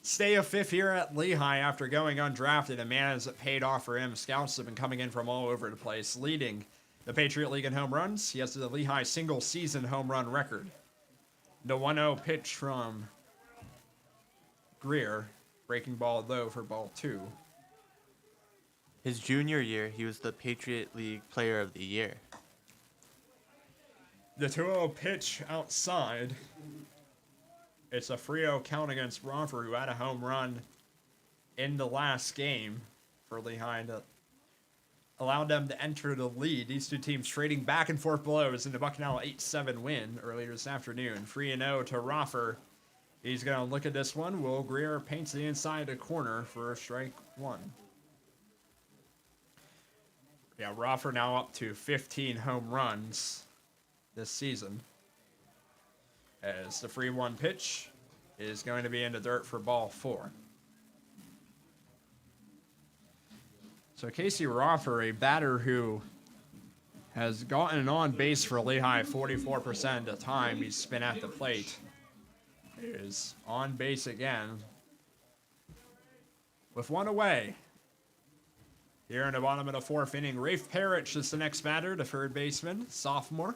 stay a 5th year at Lehigh after going undrafted, and man, has it paid off for him. Scouts have been coming in from all over the place, leading the Patriot League in home runs. He has the Lehigh single-season home run record. The 1-0 pitch from Greer, breaking ball low for ball 2. His junior year, he was the Patriot League Player of the Year. The 2-0 pitch outside. It's a 3-0 count against Roffer, who had a home run in the last game for Lehigh to allow them to enter the lead. These two teams trading back and forth blows in the Bucknell 8-7 win earlier this afternoon. 3-0 to Roffer. He's going to look at this one. Will Greer paints the inside the corner for strike 1. Yeah, Roffer now up to 15 home runs this season. As the 3-1 pitch is going to be in the dirt for ball 4. So Casey Roffer, a batter who has gotten on base for Lehigh 44% of the time he's been at the plate, is on base again with one away. Here in the bottom of the 4th inning, Rafe Parrish is the next batter, the third baseman, sophomore.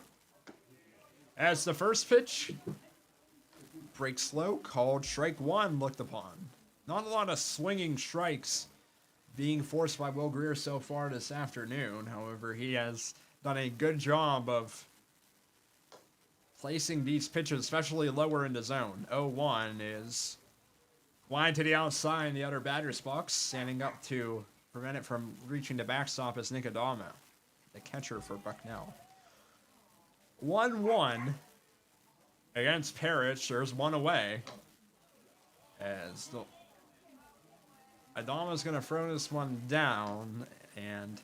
As the first pitch break slow, called strike one, looked upon. Not a lot of swinging strikes being forced by Will Greer so far this afternoon. However, he has done a good job of placing these pitches, especially lower in the zone. 0-1 is wide to the outside in the other batter's box, standing up to prevent it from reaching the backstop is Nick Adamo, the catcher for Bucknell. 1-1 against Parrish. There's one away. As Adamo's going to throw this one down, and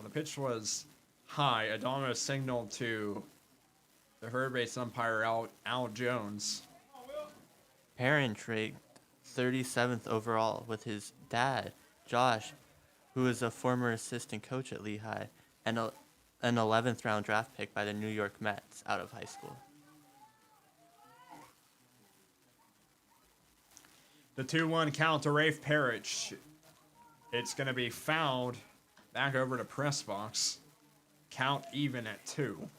the pitch was high. Adamo signaled to the third base umpire, Al Jones. Parrish ranked 37th overall with his dad, Josh, who is a former assistant coach at Lehigh, and an 11th round draft pick by the New York Mets out of high school. The 2-1 count to Rafe Parrish. It's going to be fouled back over to press box. Count even at 2.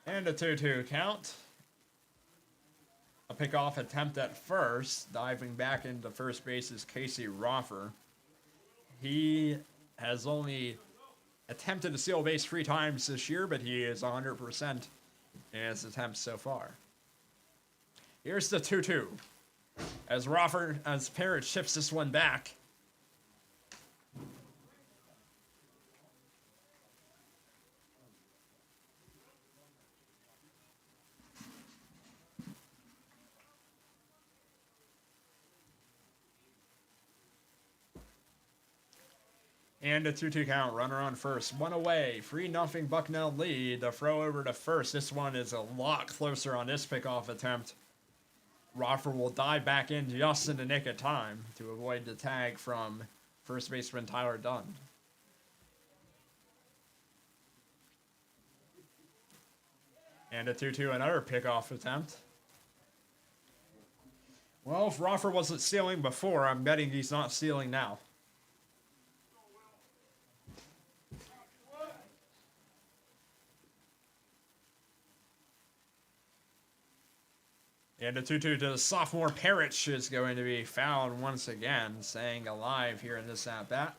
And a 2-2 count. A pickoff attempt at first. Diving back into first base is Casey Roffer. He has only attempted to steal base 3 times this year, but he is 100% in his attempts so far. Here's the 2-2. As Parrish shifts this one back. And a 2-2 count, runner on first, one away, 3-0 Bucknell lead. The throw over to first. This one is a lot closer on this pickoff attempt. Roffer will dive back in just in the nick of time to avoid the tag from first baseman Tyler Dunn. And a 2-2, another pickoff attempt. Well, if Roffer wasn't stealing before, I'm betting he's not stealing now. And a 2-2 to the sophomore Parrish is going to be fouled once again, staying alive here in this at-bat.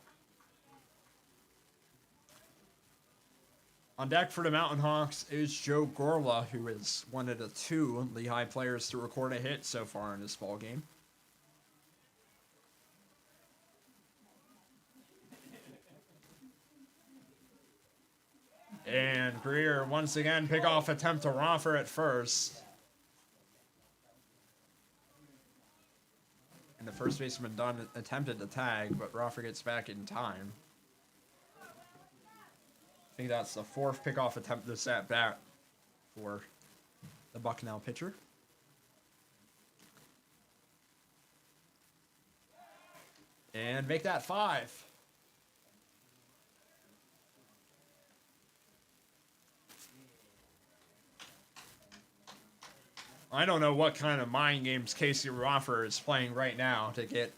On deck for the Mountain Hawks is Joe Gorla, who is one of the 2 Lehigh players to record a hit so far in this ballgame. And Greer once again pickoff attempt to Roffer at first. And the first baseman Dunn attempted to tag, but Roffer gets back in time. I think that's the 4th pickoff attempt this at bat for the Bucknell pitcher. And make that 5. I don't know what kind of mind games Casey Roffer is playing right now to get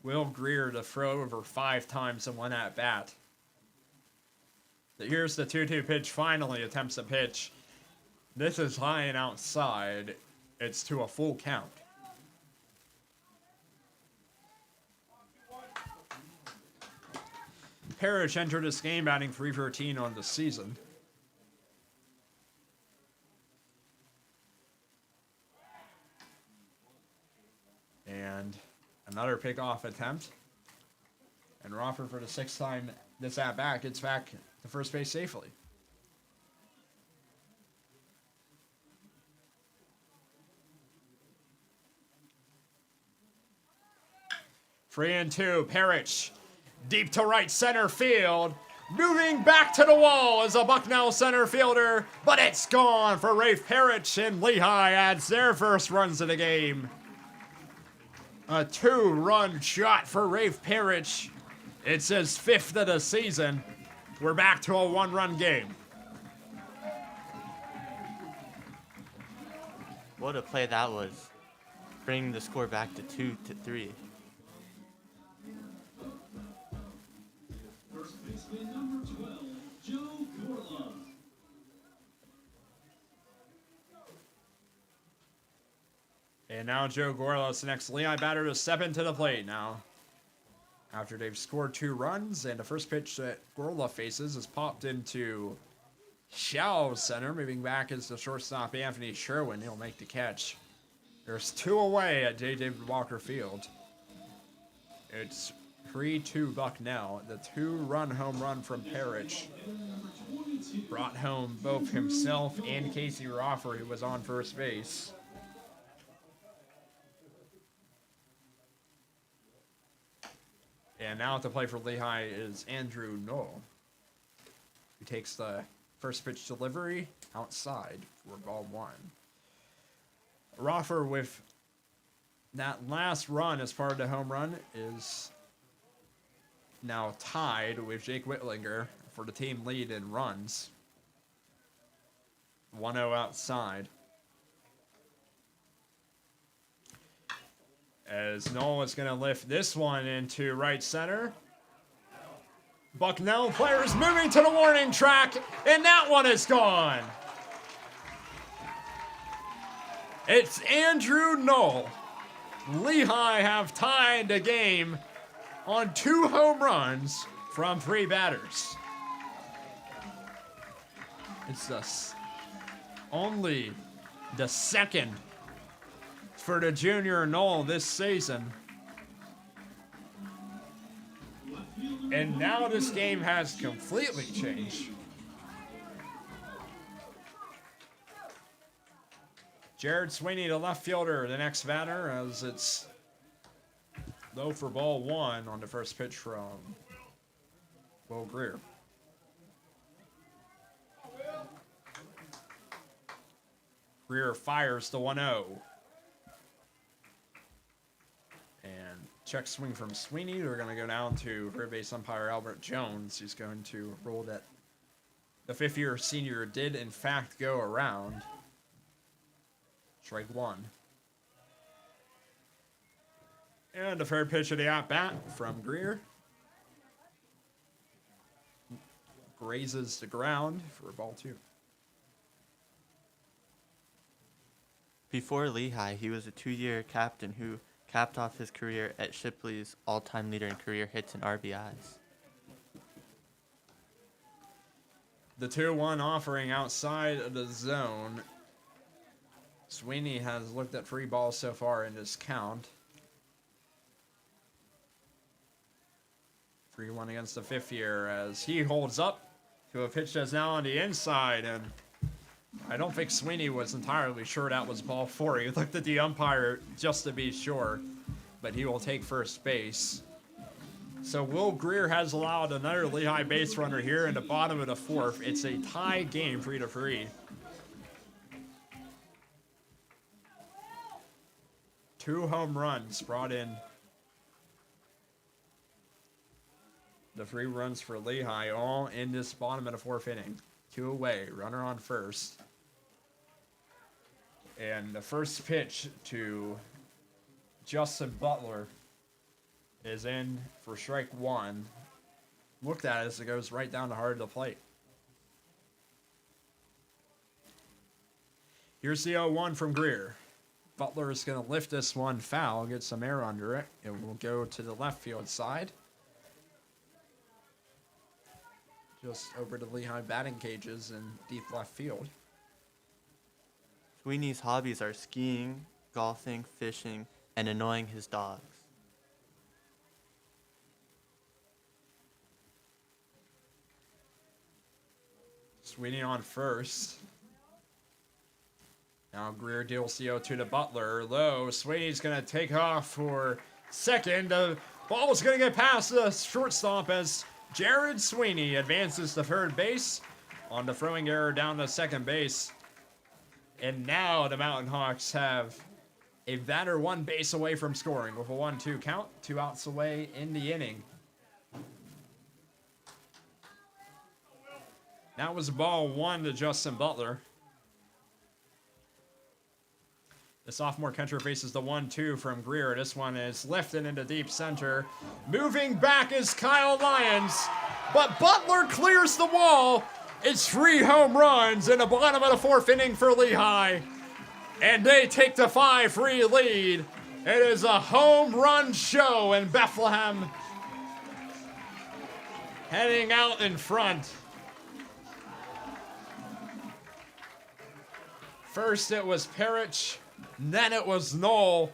Will Greer to throw over 5 times in one at-bat. Here's the 2-2 pitch, finally attempts a pitch. This is high and outside. It's to a full count. Parrish entered this game batting .313 on the season. And another pickoff attempt. And Roffer, for the 6th time this at-bat, gets back to first base safely. Three and 2, Parrish deep to right center field. Moving back to the wall is a Bucknell center fielder, but it's gone for Rafe Parrish, and Lehigh adds their first runs of the game. A 2-run shot for Rafe Parrish. It's his 5th of the season. We're back to a 1-run game. What a play that was. Bringing the score back to 2-3. And now Joe Gorlos, the next Lehigh batter, to step into the plate now. After they've scored 2 runs, and the first pitch that Gorla faces is popped into shallow center. Moving back is the shortstop, Anthony Sherwin. He'll make the catch. There's 2 away at J. David Walker Field. It's 3-2 Bucknell. The 2-run home run from Parrish brought home both himself and Casey Roffer, who was on first base. And now at the plate for Lehigh is Andrew Knoll, who takes the first pitch delivery outside for ball 1. Roffer, with that last run as part of the home run, is now tied with Jake Whitlinger for the team lead in runs. 1-0 outside. As Knoll is going to lift this one into right center. Bucknell players moving to the warning track, and that one is gone. It's Andrew Knoll. Lehigh have tied the game on 2 home runs from 3 batters. It's only the second for the junior Knoll this season. And now this game has completely changed. Jared Sweeney, the left fielder, the next batter, as it's low for ball 1 on the first pitch from Will Greer. Greer fires the 1-0. And check swing from Sweeney. We're going to go down to third base umpire Albert Jones. He's going to rule that the 5th-year senior did, in fact, go around. Strike 1. And the third pitch of the at-bat from Greer. Grazes the ground for ball 2. Before Lehigh, he was a 2-year captain who capped off his career at Shipley's all-time leader in career hits and RBIs. The 2-1 offering outside of the zone. Sweeney has looked at 3 balls so far in this count. 3-1 against the 5th year as he holds up to a pitch that's now on the inside, and I don't think Sweeney was entirely sure that was ball 4. He looked at the umpire just to be sure, but he will take first base. So Will Greer has allowed another Lehigh base runner here in the bottom of the 4th. It's a tie game, 3-3. 2 home runs brought in. The 3 runs for Lehigh, all in this bottom of the 4th inning. 2 away, runner on first. And the first pitch to Justin Butler is in for strike 1. Looked at it as it goes right down the heart of the plate. Here's the 0-1 from Greer. Butler is going to lift this one foul, get some air under it. It will go to the left field side. Just over the Lehigh batting cages in deep left field. Sweeney's hobbies are skiing, golfing, fishing, and annoying his dogs. Sweeney on first. Now Greer deals the 0-2 to Butler. Low. Sweeney's going to take off for second. The ball is going to get past the shortstop as Jared Sweeney advances to third base on the throwing error down to second base. And now the Mountain Hawks have a batter 1 base away from scoring with a 1-2 count. 2 outs away in the inning. That was ball 1 to Justin Butler. The sophomore catcher faces the 1-2 from Greer. This one is lifted into deep center. Moving back is Kyle Lyons, but Butler clears the wall. It's 3 home runs in the bottom of the 4th inning for Lehigh, and they take the 5-3 lead. It is a home run show in Bethlehem. Heading out in front. First it was Parrish, then it was Knoll,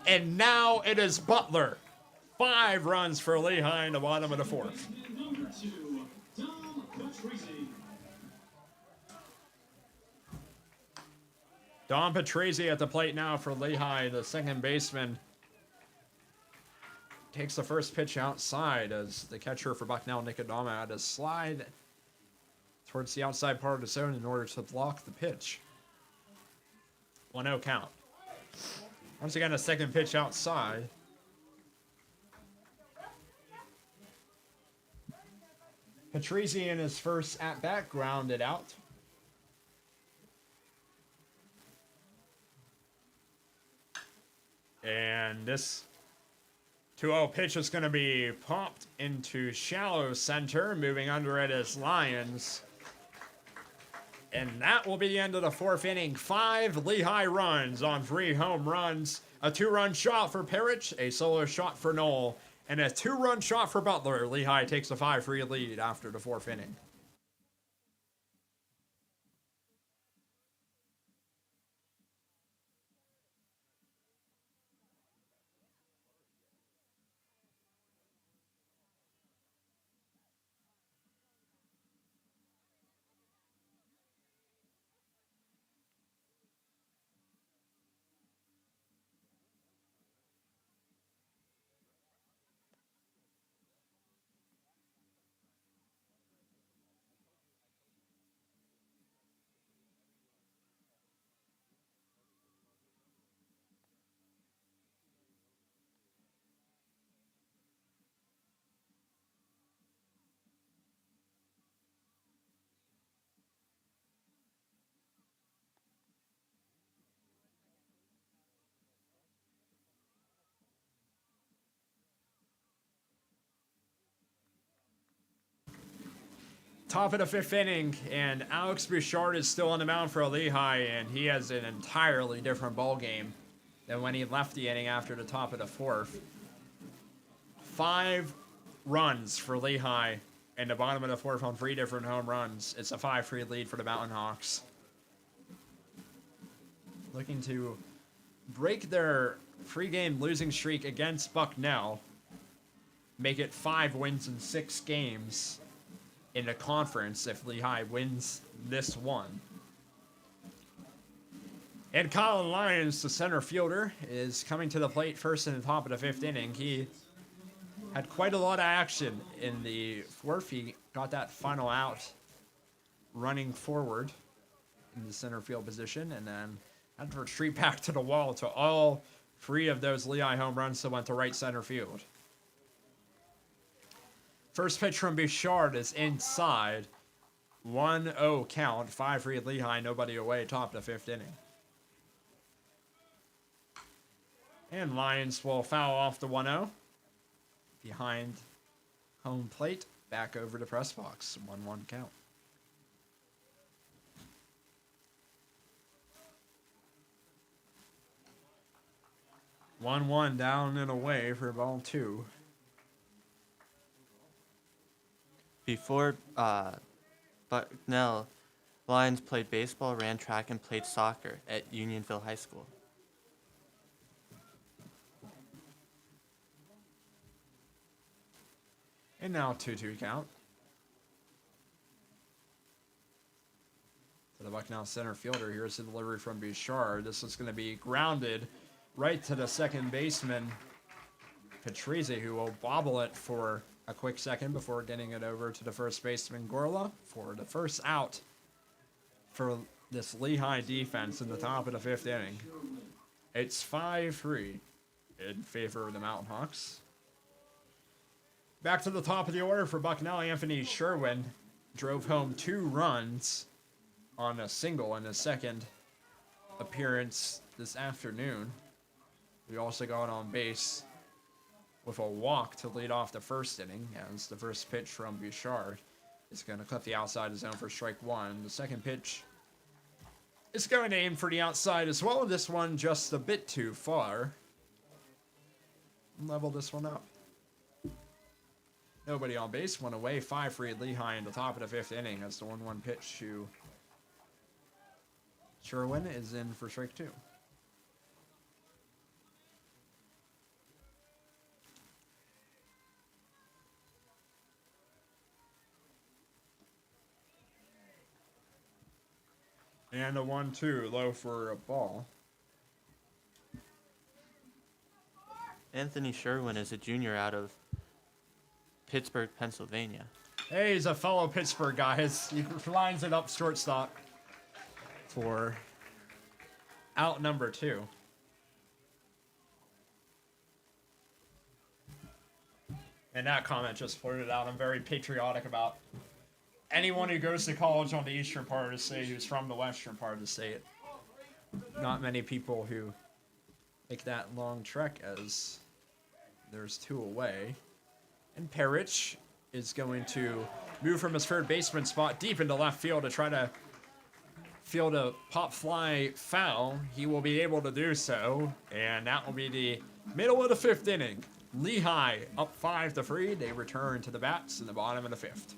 and now it is Butler. 5 runs for Lehigh in the bottom of the 4th. Don Patrese at the plate now for Lehigh, the second baseman. Takes the first pitch outside as the catcher for Bucknell, Nick Adama, had to slide towards the outside part of the zone in order to block the pitch. 1-0 count. Once again, a second pitch outside. Patrese in his first at-bat grounded out. And this 2-0 pitch is going to be popped into shallow center. Moving under it is Lyons. And that will be the end of the 4th inning. 5 Lehigh runs on 3 home runs. A 2-run shot for Parrish, a solo shot for Knoll, and a 2-run shot for Butler. Lehigh takes a 5-3 lead after the 4th inning. Top of the 5th inning, and Alex Bouchard is still on the mound for Lehigh, and he has an entirely different ball game than when he left the inning after the top of the 4th. 5 runs for Lehigh in the bottom of the 4th on 3 different home runs. It's a 5-3 lead for the Mountain Hawks. Looking to break their 3-game losing streak against Bucknell, make it 5 wins in 6 games in the conference if Lehigh wins this one. And Colin Lyons, the center fielder, is coming to the plate first in the top of the 5th inning. He had quite a lot of action in the 4th. He got that final out running forward in the center field position, and then had to retreat back to the wall to all 3 of those Lehigh home runs that went to right center field. First pitch from Bouchard is inside. 1-0 count. 5-3 Lehigh, nobody away, top of the 5th inning. And Lyons will foul off the 1-0. Behind home plate, back over to press box. 1-1 count. One down and away for ball 2. Before Bucknell, Lyons played baseball, ran track, and played soccer at Unionville High School. And now 2-2 count. To the Bucknell center fielder. Here's the delivery from Bouchard. This is going to be grounded right to the second baseman, Patrese, who will bobble it for a quick second before getting it over to the first baseman, Gorla, for the first out for this Lehigh defense in the top of the 5th inning. It's 5-3 in favor of the Mountain Hawks. Back to the top of the order for Bucknell. Anthony Sherwin drove home 2 runs on a single in his second appearance this afternoon. We also got on base with a walk to lead off the first inning, as the first pitch from Bouchard is going to clip the outside of the zone for strike one. The second pitch is going to aim for the outside as well. This one just a bit too far. Level this one up. Nobody on base, one away, 5 for Lehigh in the top of the 5th inning as the 1-1 pitch to Sherwin is in for strike two. And a 1-2, low for a ball. Anthony Sherwin is a junior out of Pittsburgh, Pennsylvania. Hey, he's a fellow Pittsburgh guy. He lines it up shortstop for out number 2. And that comment just floated out. I'm very patriotic about anyone who goes to college on the eastern part of the state who's from the western part of the state. Not many people who make that long trek, as there's 2 away. And Parrish is going to move from his third baseman spot deep into left field to try to field a pop fly foul. He will be able to do so, and that will be the middle of the 5th inning. Lehigh up 5-3. They return to the bats in the bottom of the 5th.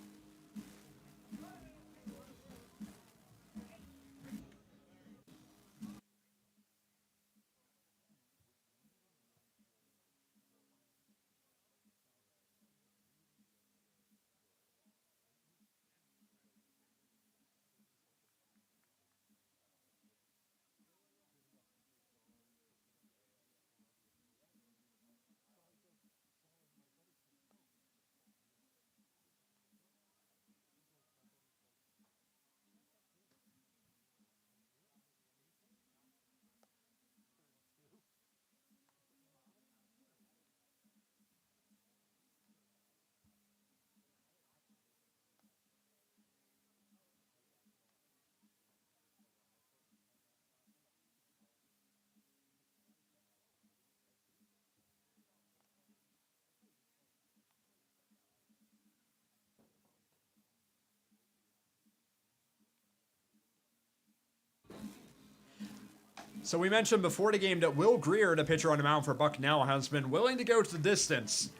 So we mentioned before the game that Will Greer, the pitcher on the mound for Bucknell, has been willing to go to the distance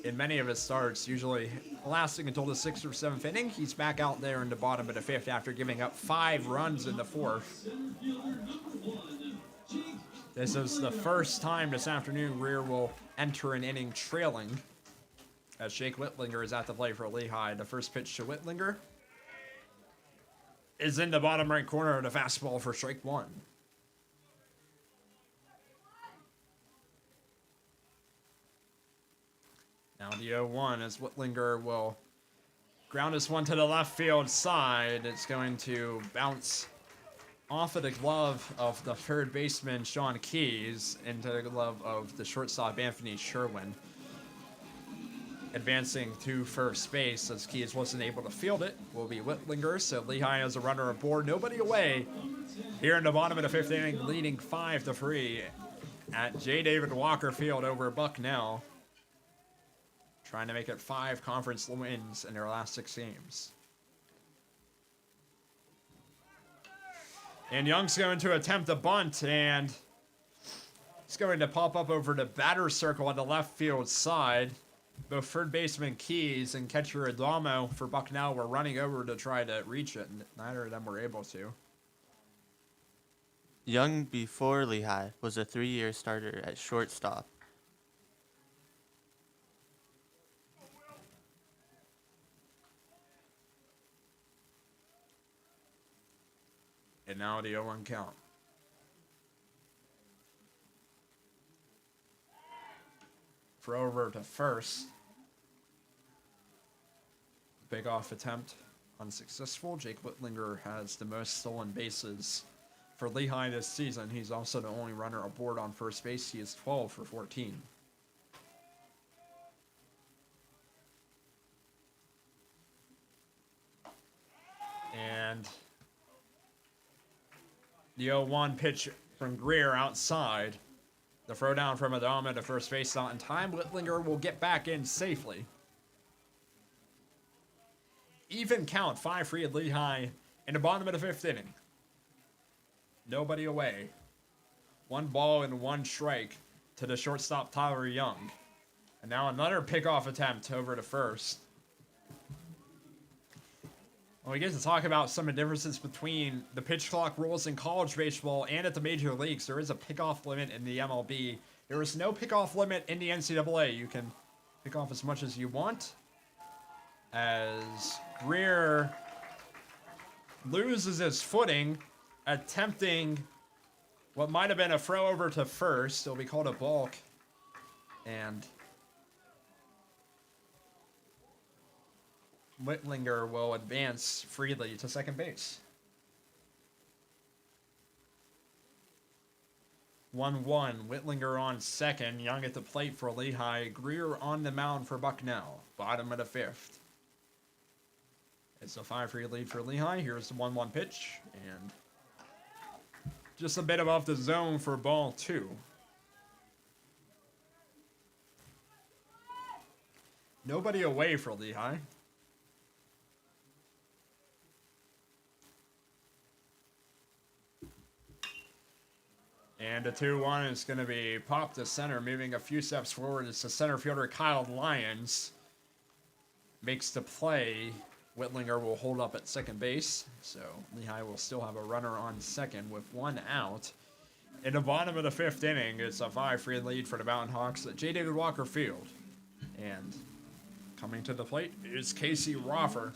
in many of his starts, usually lasting until the 6th or 7th inning. He's back out there in the bottom of the 5th after giving up 5 runs in the 4th. This is the first time this afternoon Greer will enter an inning trailing, as Jake Whitlinger is at the plate for Lehigh. The first pitch to Whitlinger is in the bottom right corner of the fastball for strike one. Now the 0-1 as Whitlinger will ground this one to the left field side. It's going to bounce off of the glove of the third baseman, Sean Keys, into the glove of the shortstop, Anthony Sherwin. Advancing to first base as Keys wasn't able to field it will be Whitlinger. So Lehigh has a runner aboard, nobody away here in the bottom of the 5th inning, leading 5-3 at J. David Walker Field over Bucknell. Trying to make it 5 conference wins in their last 6 games. And Young's going to attempt a bunt, and it's going to pop up over the batter's circle on the left field side. Both third baseman Keys and catcher Adamo for Bucknell were running over to try to reach it, and neither of them were able to. Young, before Lehigh, was a 3-year starter at shortstop. And now the 0-1 count. For over to first. Big off attempt unsuccessful. Jake Whitlinger has the most stolen bases for Lehigh this season. He's also the only runner aboard on first base. He is 12 for 14. And the 0-1 pitch from Greer outside. The throw down from Adama to first base not in time. Whitlinger will get back in safely. Even count, 5-3 at Lehigh in the bottom of the 5th inning. Nobody away. 1 ball and 1 strike to the shortstop Tyler Young. And now another pickoff attempt over to first. Well, we get to talk about some of the differences between the pitch clock rules in college baseball and at the major leagues. There is a pickoff limit in the MLB. There is no pickoff limit in the NCAA. You can pick off as much as you want. As Greer loses his footing, attempting what might have been a throw over to first. It'll be called a balk. And Whitlinger will advance freely to second base. 1-1. Whitlinger on second. Young at the plate for Lehigh. Greer on the mound for Bucknell. Bottom of the 5th. It's a 5-3 lead for Lehigh. Here's the 1-1 pitch. And just a bit above the zone for ball 2. Nobody away for Lehigh. And a 2-1 is going to be popped to center, moving a few steps forward. It's the center fielder Kyle Lyons. Makes the play. Whitlinger will hold up at second base. So Lehigh will still have a runner on second with 1 out. In the bottom of the 5th inning, it's a 5-3 lead for the Mountain Hawks at J. David Walker Field. And coming to the plate is Casey Roffer.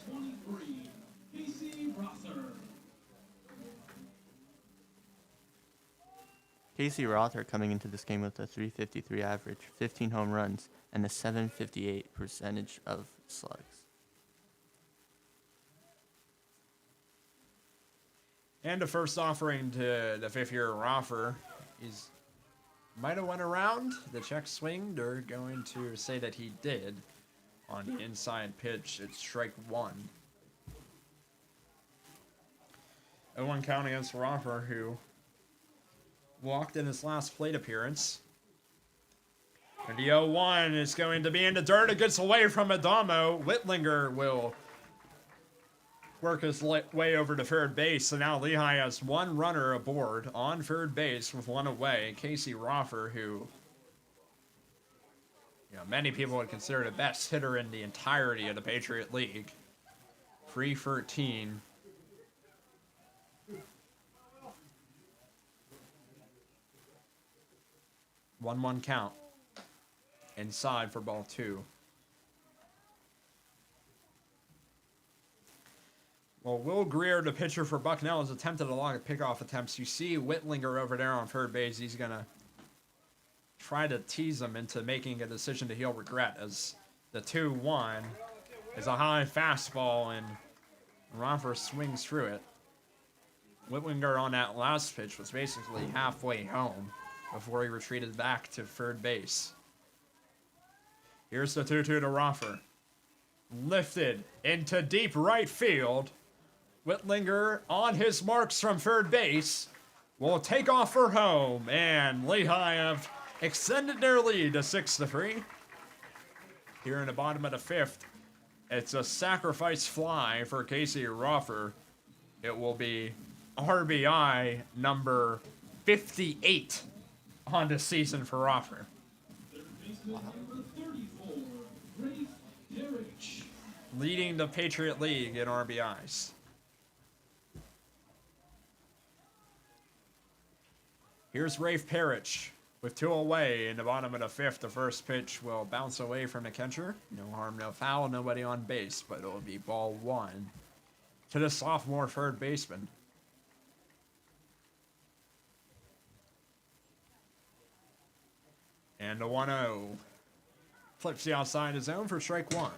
Casey Rother coming into this game with a .353 average, 15 home runs, and a .758 percentage of slugs. And the first offering to the 5th-year Roffer is might have went around. The check swing. They're going to say that he did on the inside pitch. It's strike 1. 0-1 count against Roffer, who walked in his last plate appearance. And the 0-1 is going to be in the dirt. It gets away from Adamo. Whitlinger will work his way over to third base. So now Lehigh has 1 runner aboard on third base with 1 away. Casey Roffer, who many people would consider the best hitter in the entirety of the Patriot League. 313. One count. Inside for ball 2. Well, Will Greer, the pitcher for Bucknell, has attempted a lot of pickoff attempts. You see Whitlinger over there on third base. He's going to try to tease him into making a decision that he'll regret, as the 2-1 is a high fastball and Roffer swings through it. Whitlinger on that last pitch was basically halfway home before he retreated back to third base. Here's the 2-2 to Roffer. Lifted into deep right field. Whitlinger on his marks from third base will take off for home, and Lehigh have extended their lead to 6-3. Here in the bottom of the 5th, it's a sacrifice fly for Casey Roffer. It will be RBI number 58 on the season for Roffer. Leading the Patriot League in RBIs. Here's Rafe Parrish with 2 away in the bottom of the 5th. The first pitch will bounce away from the catcher. No harm, no foul, nobody on base, but it'll be ball 1 to the sophomore third baseman. And the 1-0 flips the outside of zone for strike 1.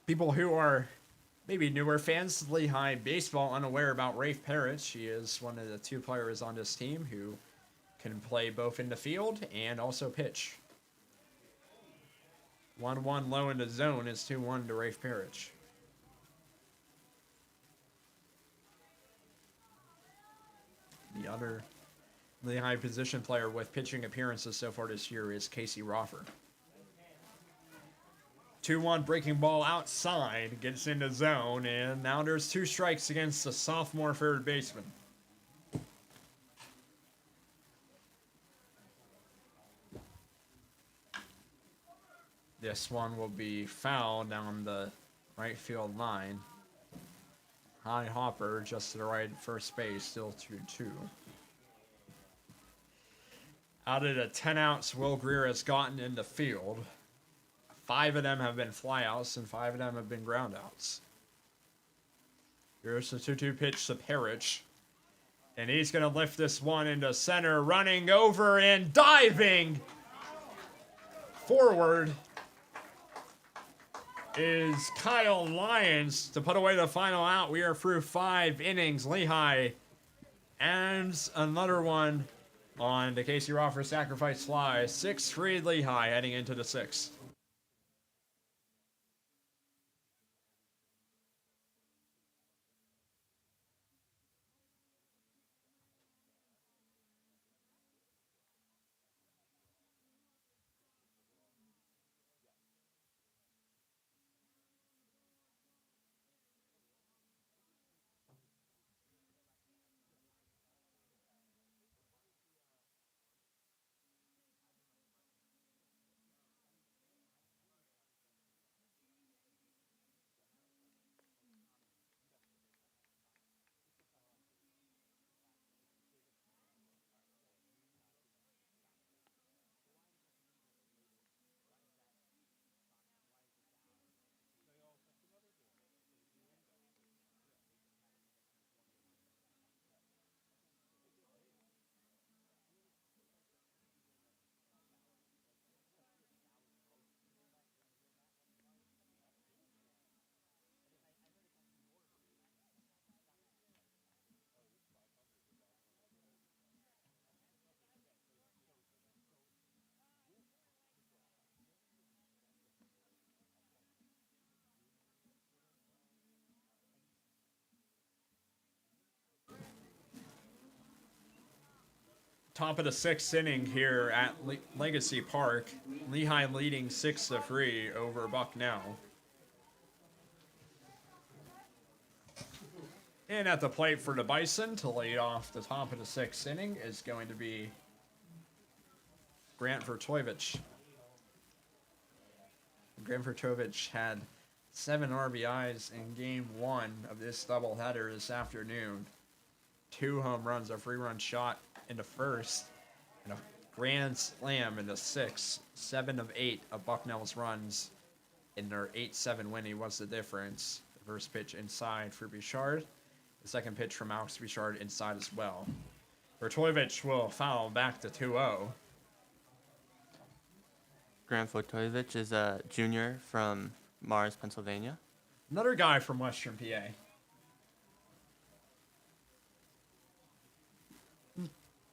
People who are maybe newer fans of Lehigh baseball unaware about Rafe Parrish. He is one of the 2 players on this team who can play both in the field and also pitch. 1-1 low in the zone is 2-1 to Rafe Parrish. The other Lehigh position player with pitching appearances so far this year is Casey Roffer. 2-1 breaking ball outside, gets into zone, and now there's 2 strikes against the sophomore third baseman. This one will be fouled down the right field line. High hopper just to the right first base, still 2-2. Out of the 10 outs Will Greer has gotten in the field, 5 of them have been flyouts and 5 of them have been groundouts. Here's the 2-2 pitch to Parrish. And he's going to lift this one into center, running over and diving forward is Kyle Lyons to put away the final out. We are through 5 innings. Lehigh and another one on the Casey Roffer sacrifice fly. 6-3 Lehigh heading into the 6th. Top of the 6th inning here at Legacy Park. Lehigh leading 6-3 over Bucknell. And at the plate for the Bison to lead off the top of the 6th inning is going to be Grant Vertovich. Grant Vertovich had 7 RBIs in game 1 of this doubleheader this afternoon. 2 home runs, a 3-run shot in the first, and a grand slam in the 6th. 7 of 8 of Bucknell's runs in their 8-7 winning was the difference. The first pitch inside for Bouchard. The second pitch from Alex Bouchard inside as well. Vertovich will foul back to 2-0. Grant Votovich is a junior from Mars, Pennsylvania. Another guy from Western PA.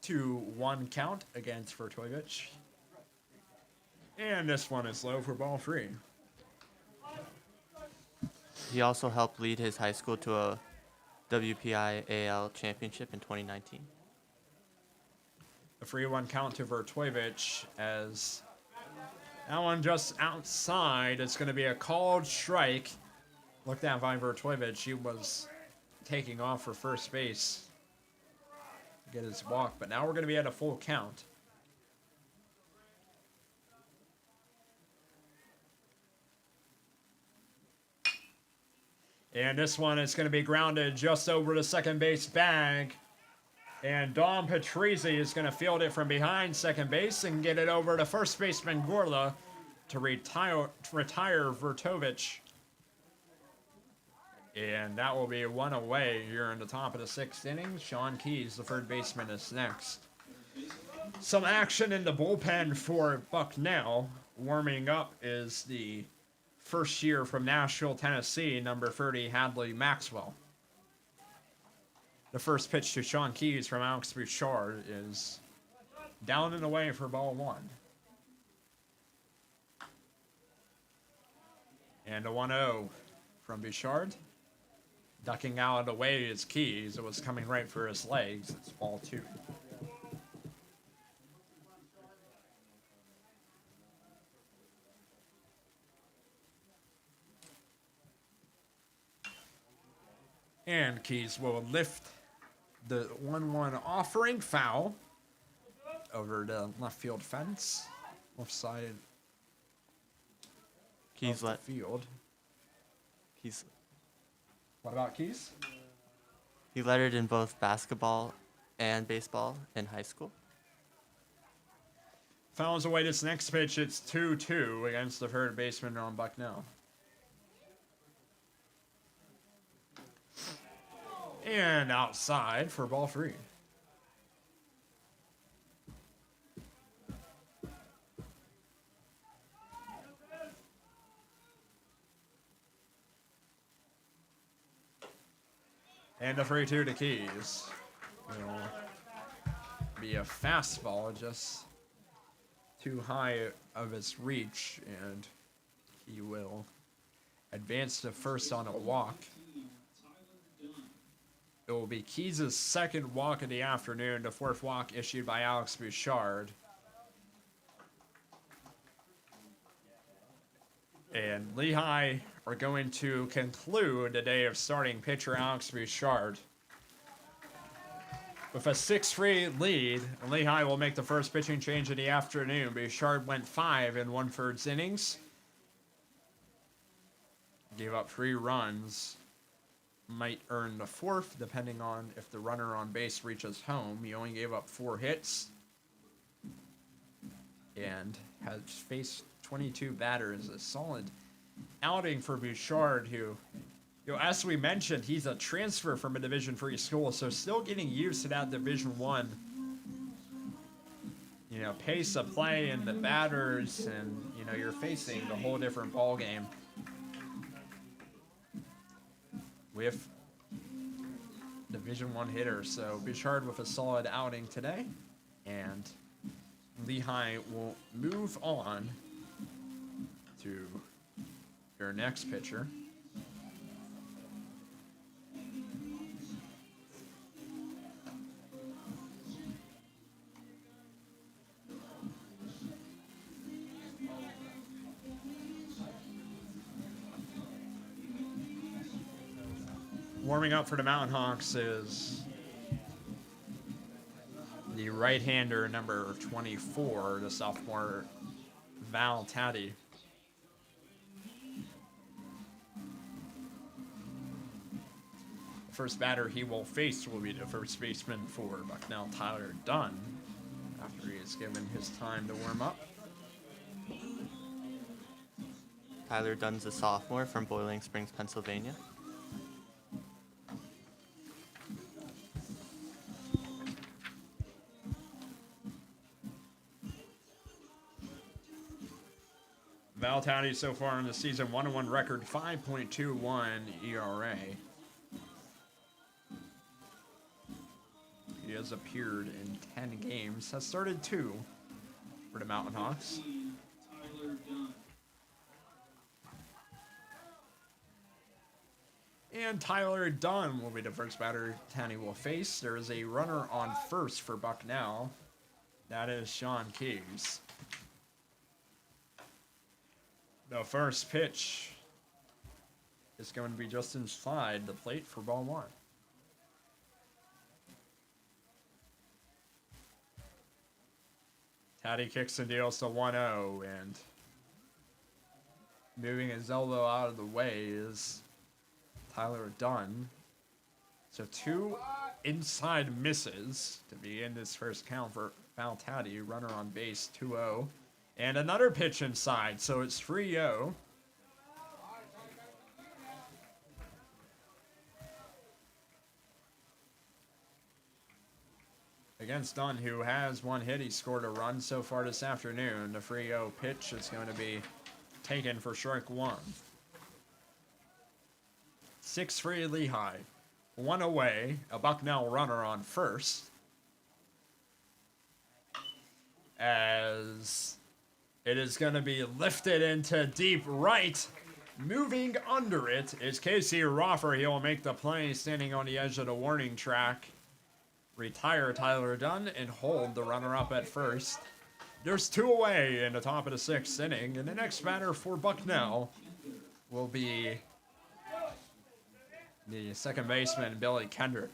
2-1 count against Vertovich. And this one is low for ball 3. He also helped lead his high school to a WPI AL championship in 2019. A 3-1 count to Vertovich as that one just outside. It's going to be a called strike. Looked at by Vertovich. He was taking off for first base. Get his walk, but now we're going to be at a full count. And this one is going to be grounded just over the second base bag. And Dom Patrizzi is going to field it from behind second base and get it over to first baseman Gorla to retire Vertovich. And that will be 1 away here in the top of the 6th inning. Sean Keys, the third baseman, is next. Some action in the bullpen for Bucknell. Warming up is the first year from Nashville, Tennessee, number 30, Hadley Maxwell. The first pitch to Sean Keys from Alex Bouchard is down and away for ball 1. And a 1-0 from Bouchard. Ducking out of the way is Keys. It was coming right for his legs. It's ball 2. And Keys will lift the 1-1 offering foul over the left field fence, left side Keys of the field. Keys. What about Keys? He lettered in both basketball and baseball in high school. Fouls away this next pitch. It's 2-2 against the third baseman on Bucknell. And outside for ball 3. And a 3-2 to Keys. It'll be a fastball, just too high of its reach, and he will advance to first on a walk. It will be Keys' second walk of the afternoon, the 4th walk issued by Alex Bouchard. And Lehigh are going to conclude the day of starting pitcher Alex Bouchard with a 6-3 lead. Lehigh will make the first pitching change of the afternoon. Bouchard went 5 in 1/3 innings. Gave up 3 runs. Might earn the 4th, depending on if the runner on base reaches home. He only gave up 4 hits and has faced 22 batters. A solid outing for Bouchard, who, as we mentioned, he's a transfer from a Division III school, so still getting used to that Division I, pace of play and the batters, and, you're facing a whole different ball game with Division I hitters. So Bouchard with a solid outing today, and Lehigh will move on to your next pitcher. Warming up for the Mountain Hawks is the right-hander, number 24, the sophomore Val Taddy. The first batter he will face will be the first baseman for Bucknell, Tyler Dunn, after he has given his time to warm up. Tyler Dunn's a sophomore from Boiling Springs, Pennsylvania. Val Taddy so far in the season, 1-1 record, 5.21 ERA. He has appeared in 10 games, has started 2 for the Mountain Hawks. And Tyler Dunn will be the first batter Taddy will face. There is a runner on first for Bucknell. That is Sean Keys. The first pitch is going to be just inside the plate for ball 1. Taddy kicks and deals to 1-0, and moving his elbow out of the way is Tyler Dunn. So 2 inside misses to begin this first count for Val Taddy. Runner on base, 2-0. And another pitch inside, so it's 3-0. Against Dunn, who has 1 hit. He scored a run so far this afternoon. The 3-0 pitch is going to be taken for strike 1. 6-3 Lehigh. 1 away. A Bucknell runner on first. As it is going to be lifted into deep right. Moving under it is Casey Roffer. He will make the play standing on the edge of the warning track. Retire Tyler Dunn and hold the runner-up at first. There's 2 away in the top of the 6th inning, and the next batter for Bucknell will be the second baseman, Billy Kendrick.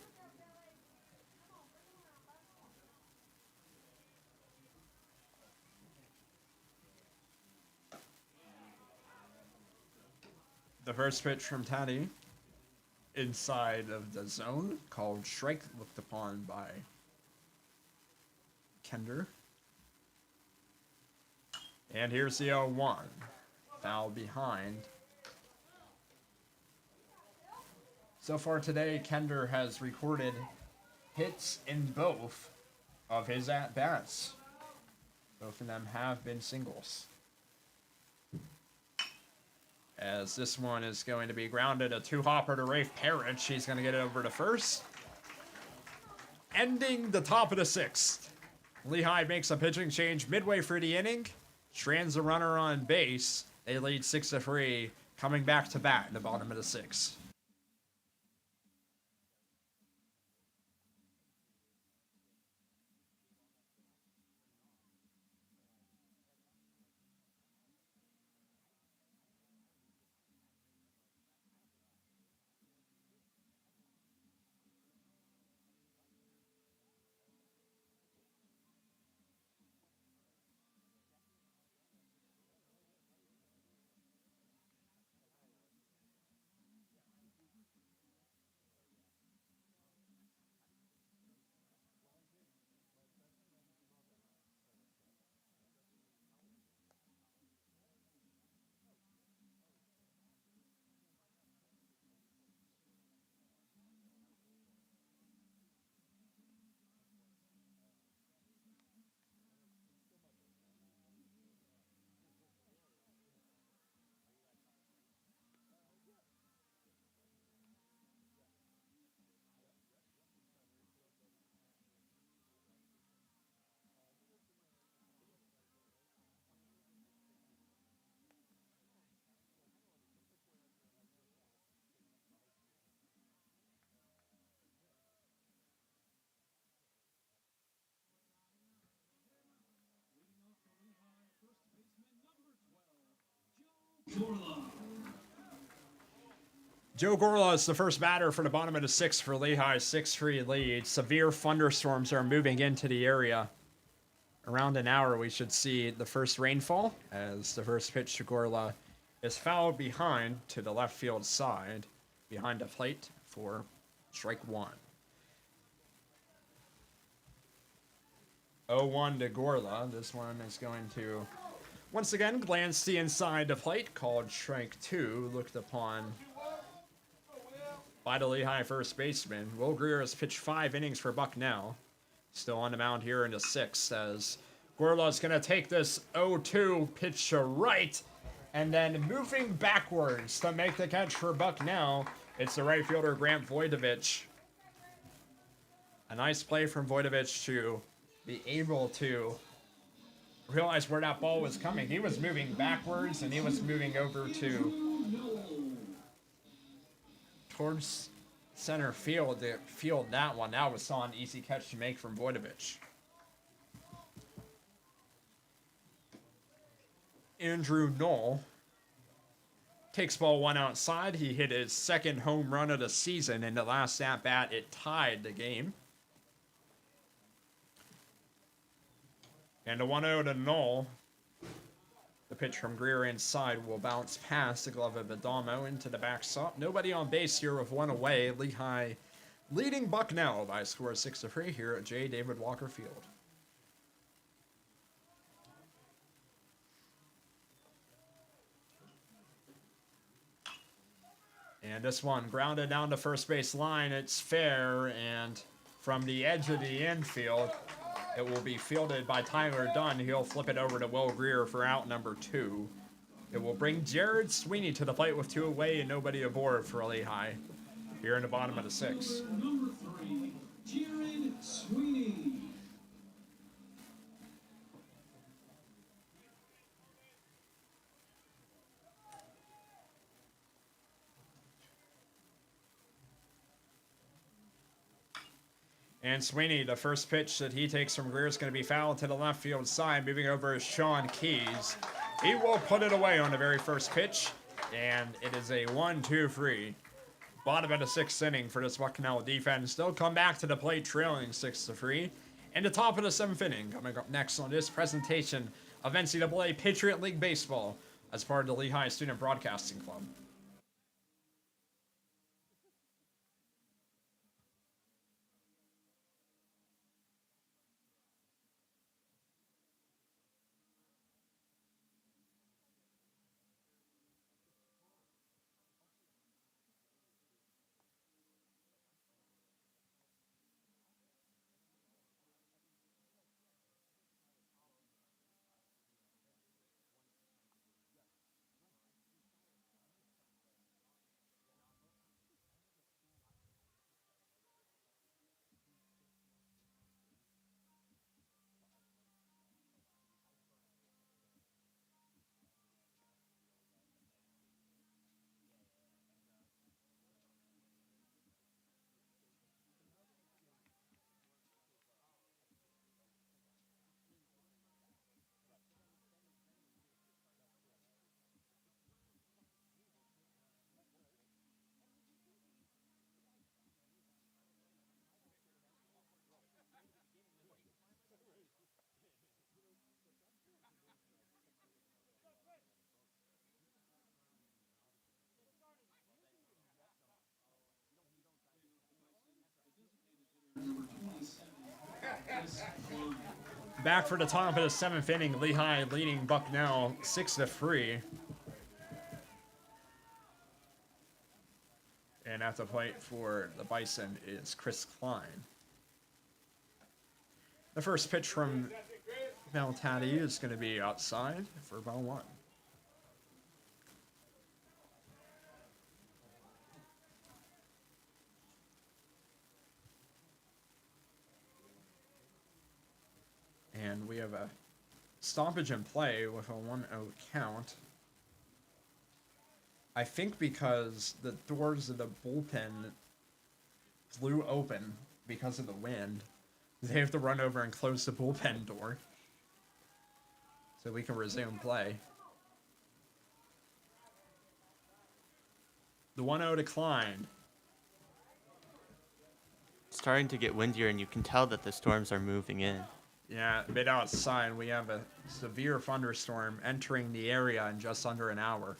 The first pitch from Taddy, inside of the zone, called strike, looked upon by Kender. And here's the 0-1. Foul behind. So far today, Kender has recorded hits in both of his at-bats. Both of them have been singles. As this one is going to be grounded, a 2-hopper to Rafe Parrish. He's going to get it over to first. Ending the top of the 6th. Lehigh makes a pitching change midway through the inning. Strands a runner on base. They lead 6-3, coming back to bat in the bottom of the 6th. Joe Gorla is the first batter for the bottom of the 6th for Lehigh's 6-3 lead. Severe thunderstorms are moving into the area. Around an hour, we should see the first rainfall as the first pitch to Gorla is fouled behind to the left field side, behind the plate for strike 1. 0-1 to Gorla. This one is going to, once again, glance the inside the plate, called strike 2, looked upon by the Lehigh first baseman. Will Greer has pitched 5 innings for Bucknell. Still on the mound here in the 6th as Gorla's going to take this 0-2 pitch to right, and then moving backwards to make the catch for Bucknell, it's the right fielder Grant Voidovich. A nice play from Voidovich to be able to realize where that ball was coming. He was moving backwards, and he was moving over towards center field to field that one. That was an easy catch to make from Voidovich. Andrew Knoll takes ball 1 outside. He hit his 2nd home run of the season. In the last at-bat, it tied the game. And a 1-0 to Knoll. The pitch from Greer inside will bounce past the glove of Adamo into the backstop. Nobody on base here with 1 away. Lehigh leading Bucknell by a score of 6-3 here at J. David Walker Field. And this one grounded down to first base line. It's fair, and from the edge of the infield, it will be fielded by Tyler Dunn. He'll flip it over to Will Greer for out number 2. It will bring Jared Sweeney to the plate with 2 away and nobody aboard for Lehigh here in the bottom of the 6th. Number 3, Jared Sweeney. And Sweeney, the first pitch that he takes from Greer is going to be fouled to the left field side. Moving over is Sean Keys. He will put it away on the very first pitch. And it is a 1-2 bottom of the 6th inning for this Bucknell defense. They'll come back to the plate trailing 6-3. And the top of the 7th inning coming up next on this presentation of NCAA Patriot League Baseball as part of the Lehigh Student Broadcasting Club. Back for the top of the 7th inning, Lehigh leading Bucknell 6-3. And at the plate for the Bison is Chris Klein. The first pitch from Maltati is going to be outside for ball 1. And we have a stoppage in play with a 1-0 count. I think because the doors of the bullpen flew open because of the wind, they have to run over and close the bullpen door so we can resume play. The 1-0 declined. It's starting to get windier, and you can tell that the storms are moving in. Yeah, a bit outside, we have a severe thunderstorm entering the area in just under an hour.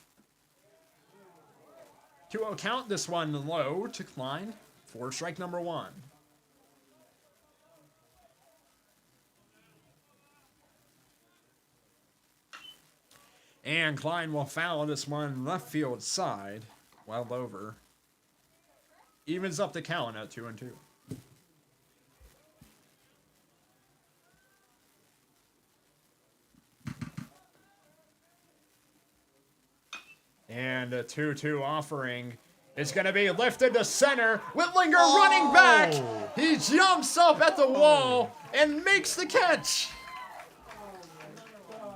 2-0 count, this one low to Klein for strike number 1. And Klein will foul this one left field side, well over. Evens up the count at 2-2. And a 2-2 offering is going to be lifted to center. Whitlinger running back. He jumps up at the wall and makes the catch.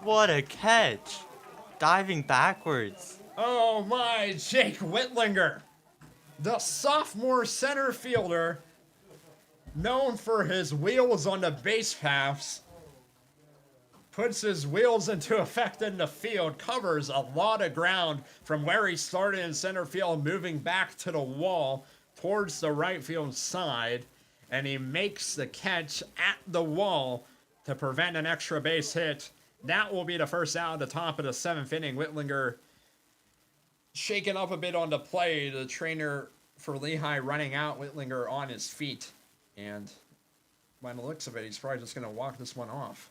What a catch! Diving backwards. Oh my, Jake Whitlinger, the sophomore center fielder, known for his wheels on the base paths, puts his wheels into effect in the field, covers a lot of ground from where he started in center field, moving back to the wall towards the right field side, and he makes the catch at the wall to prevent an extra base hit. That will be the first out at the top of the 7th inning. Whitlinger shaken up a bit on the play. The trainer for Lehigh running out, Whitlinger on his feet, and by the looks of it, he's probably just going to walk this one off.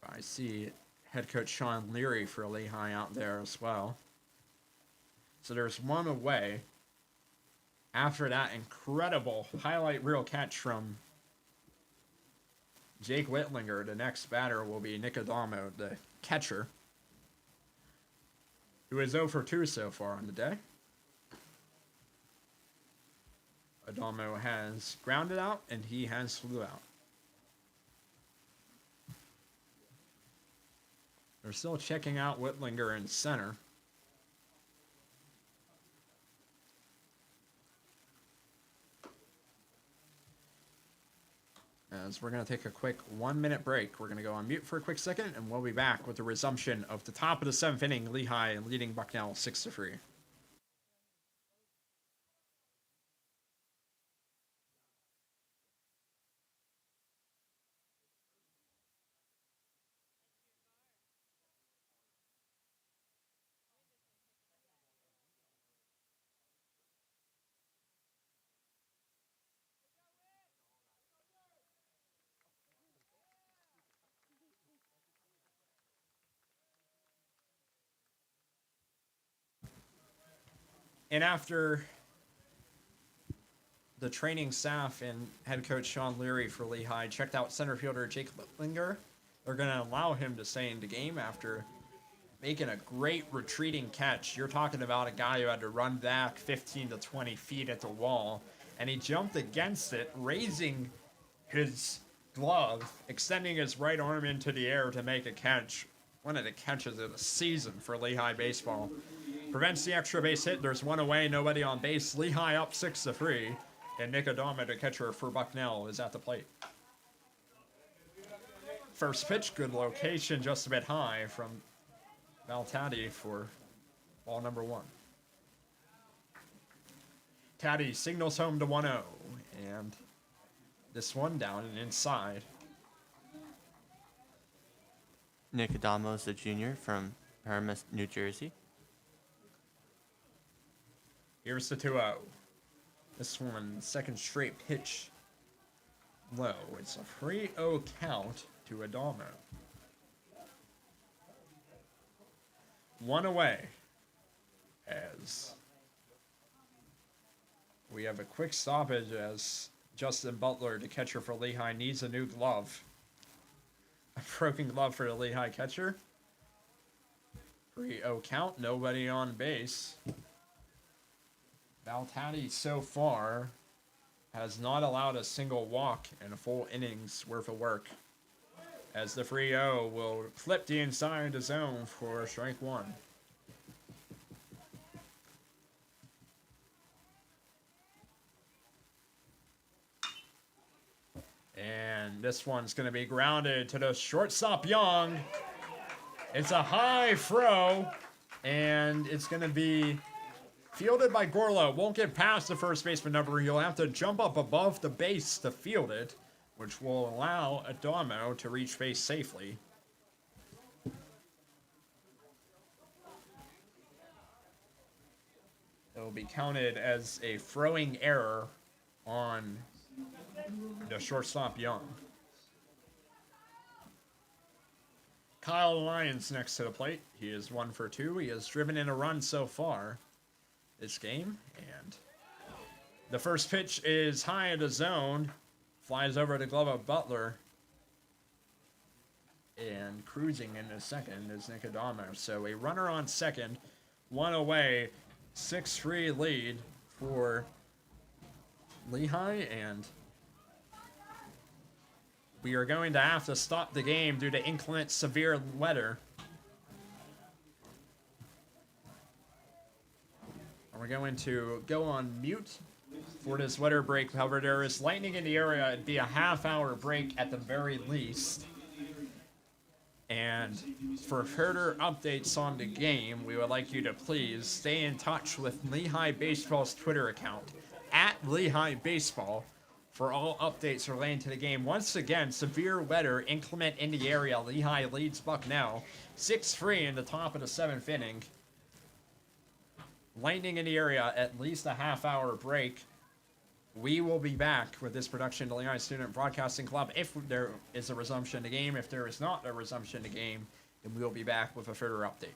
I see head coach Sean Leary for Lehigh out there as well. So there's one away. After that incredible highlight reel catch from Jake Whitlinger, the next batter will be Nick Adamo, the catcher, who is 0 for 2 so far on the day. Adamo has grounded out, and he has flew out. They're still checking out Whitlinger in center. as we're going to take a quick 1-minute break. We're going to go on mute for a quick second, and we'll be back with the resumption of the top of the 7th inning, Lehigh leading Bucknell 6-3. And after the training staff and head coach Sean Leary for Lehigh checked out center fielder Jake Littlinger, they're going to allow him to stay in the game after making a great retreating catch. You're talking about a guy who had to run back 15 to 20 feet at the wall, and he jumped against it, raising his glove, extending his right arm into the air to make a catch. One of the catches of the season for Lehigh baseball. Prevents the extra base hit. There's one away, nobody on base. Lehigh up 6-3, and Nick Adama, the catcher for Bucknell, is at the plate. First pitch, good location, just a bit high from Valtati for ball number 1. Taddy signals home to 1-0, and this one down and inside. Nick Adamo is a junior from Paramus, New Jersey. Here's the 2-0. This one, second straight pitch low. It's a 3-0 count to Adamo. One away as we have a quick stoppage as Justin Butler, the catcher for Lehigh, needs a new glove. A broken glove for the Lehigh catcher. 3-0 count, nobody on base. Valtati so far has not allowed a single walk in a full inning's worth of work, as the 3-0 will flip the inside the zone for strike 1. And this one's going to be grounded to the shortstop Young. It's a high throw, and it's going to be fielded by Gorlo. Won't get past the first baseman number. He'll have to jump up above the base to field it, which will allow Adamo to reach base safely. It will be counted as a throwing error on the shortstop Young. Kyle Lyons next to the plate. He is 1 for 2. He has driven in a run so far this game, and the first pitch is high in the zone, flies over the glove of Butler, and cruising into second is Nick Adamo. So a runner on second, one away, 6-3 lead for Lehigh, and we are going to have to stop the game due to inclement severe weather. We're going to go on mute for this weather break. However, there is lightning in the area. It'd be a half-hour break at the very least. And for further updates on the game, we would like you to please stay in touch with Lehigh Baseball's Twitter account, @LehighBaseball, for all updates relating to the game. Once again, severe weather, inclement in the area. Lehigh leads Bucknell 6-3 in the top of the 7th inning. Lightning in the area, at least a half-hour break. We will be back with this production to Lehigh Student Broadcasting Club if there is a resumption of the game. If there is not a resumption of the game, then we will be back with a further update.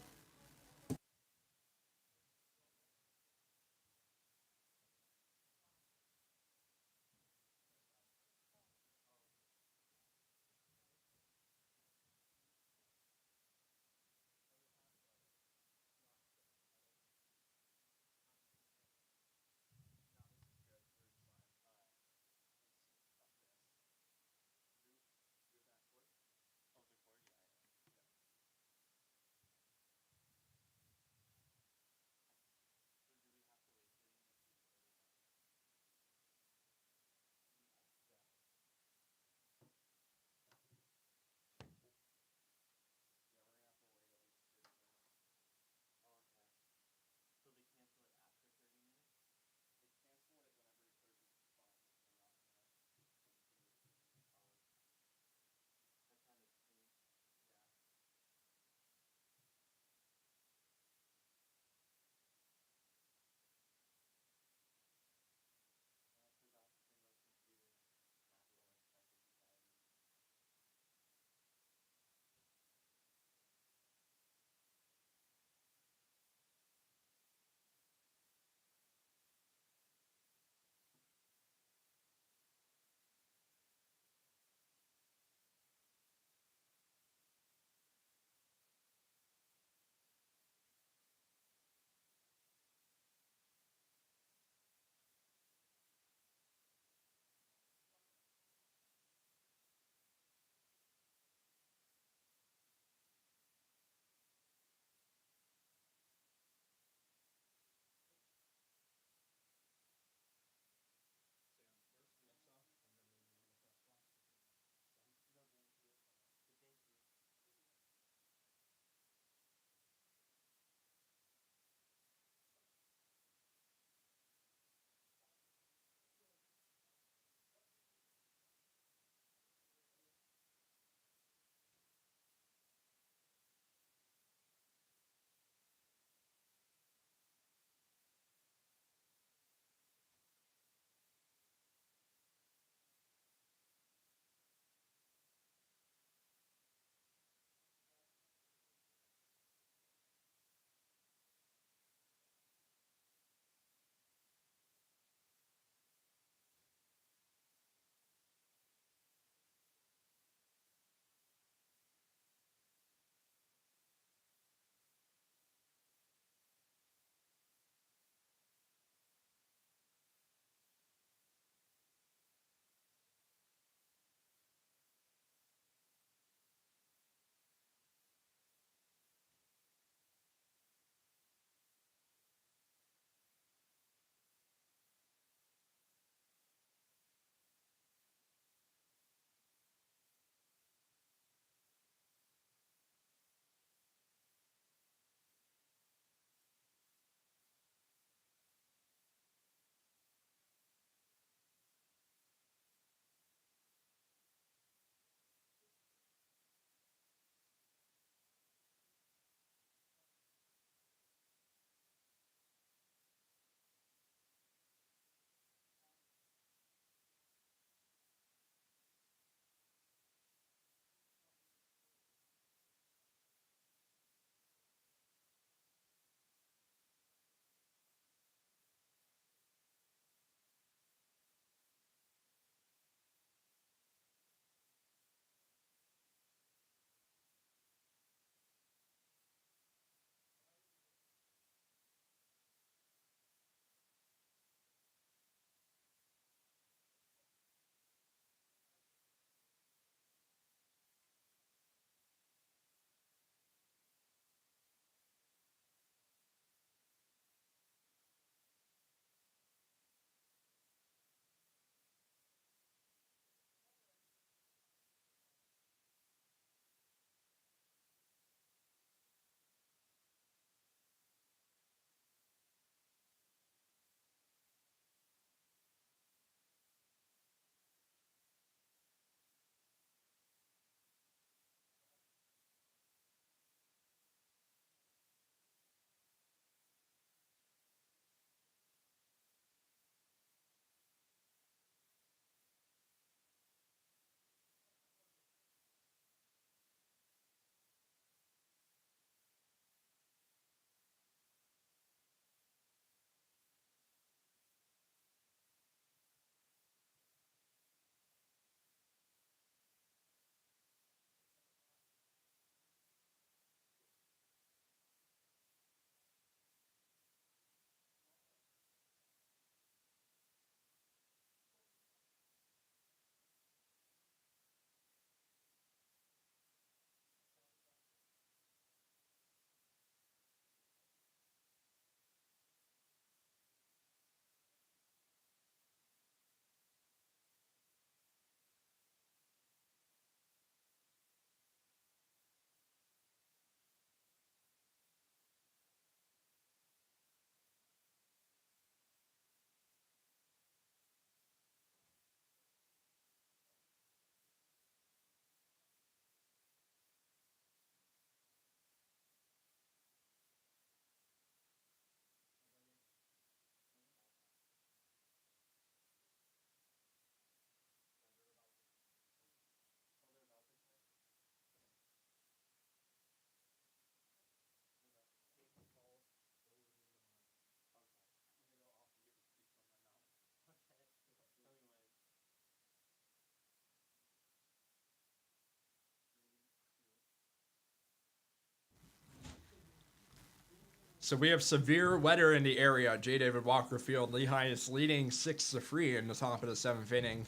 So we have severe weather in the area at J. David Walker Field. Lehigh is leading 6-3 in the top of the 7th inning.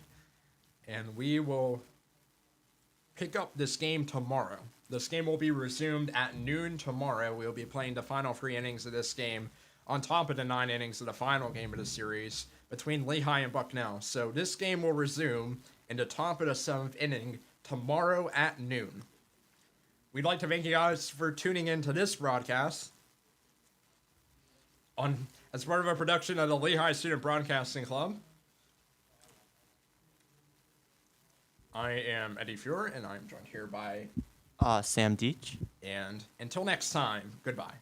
And we will pick up this game tomorrow. This game will be resumed at noon tomorrow. We'll be playing the final 3 innings of this game on top of the 9 innings of the final game of the series between Lehigh and Bucknell. So this game will resume in the top of the 7th inning tomorrow at noon. We'd like to thank you guys for tuning in to this broadcast as part of a production of the Lehigh Student Broadcasting Club. I am Eddie Fuhr, and I'm joined here by Sam Deach. And until next time, goodbye.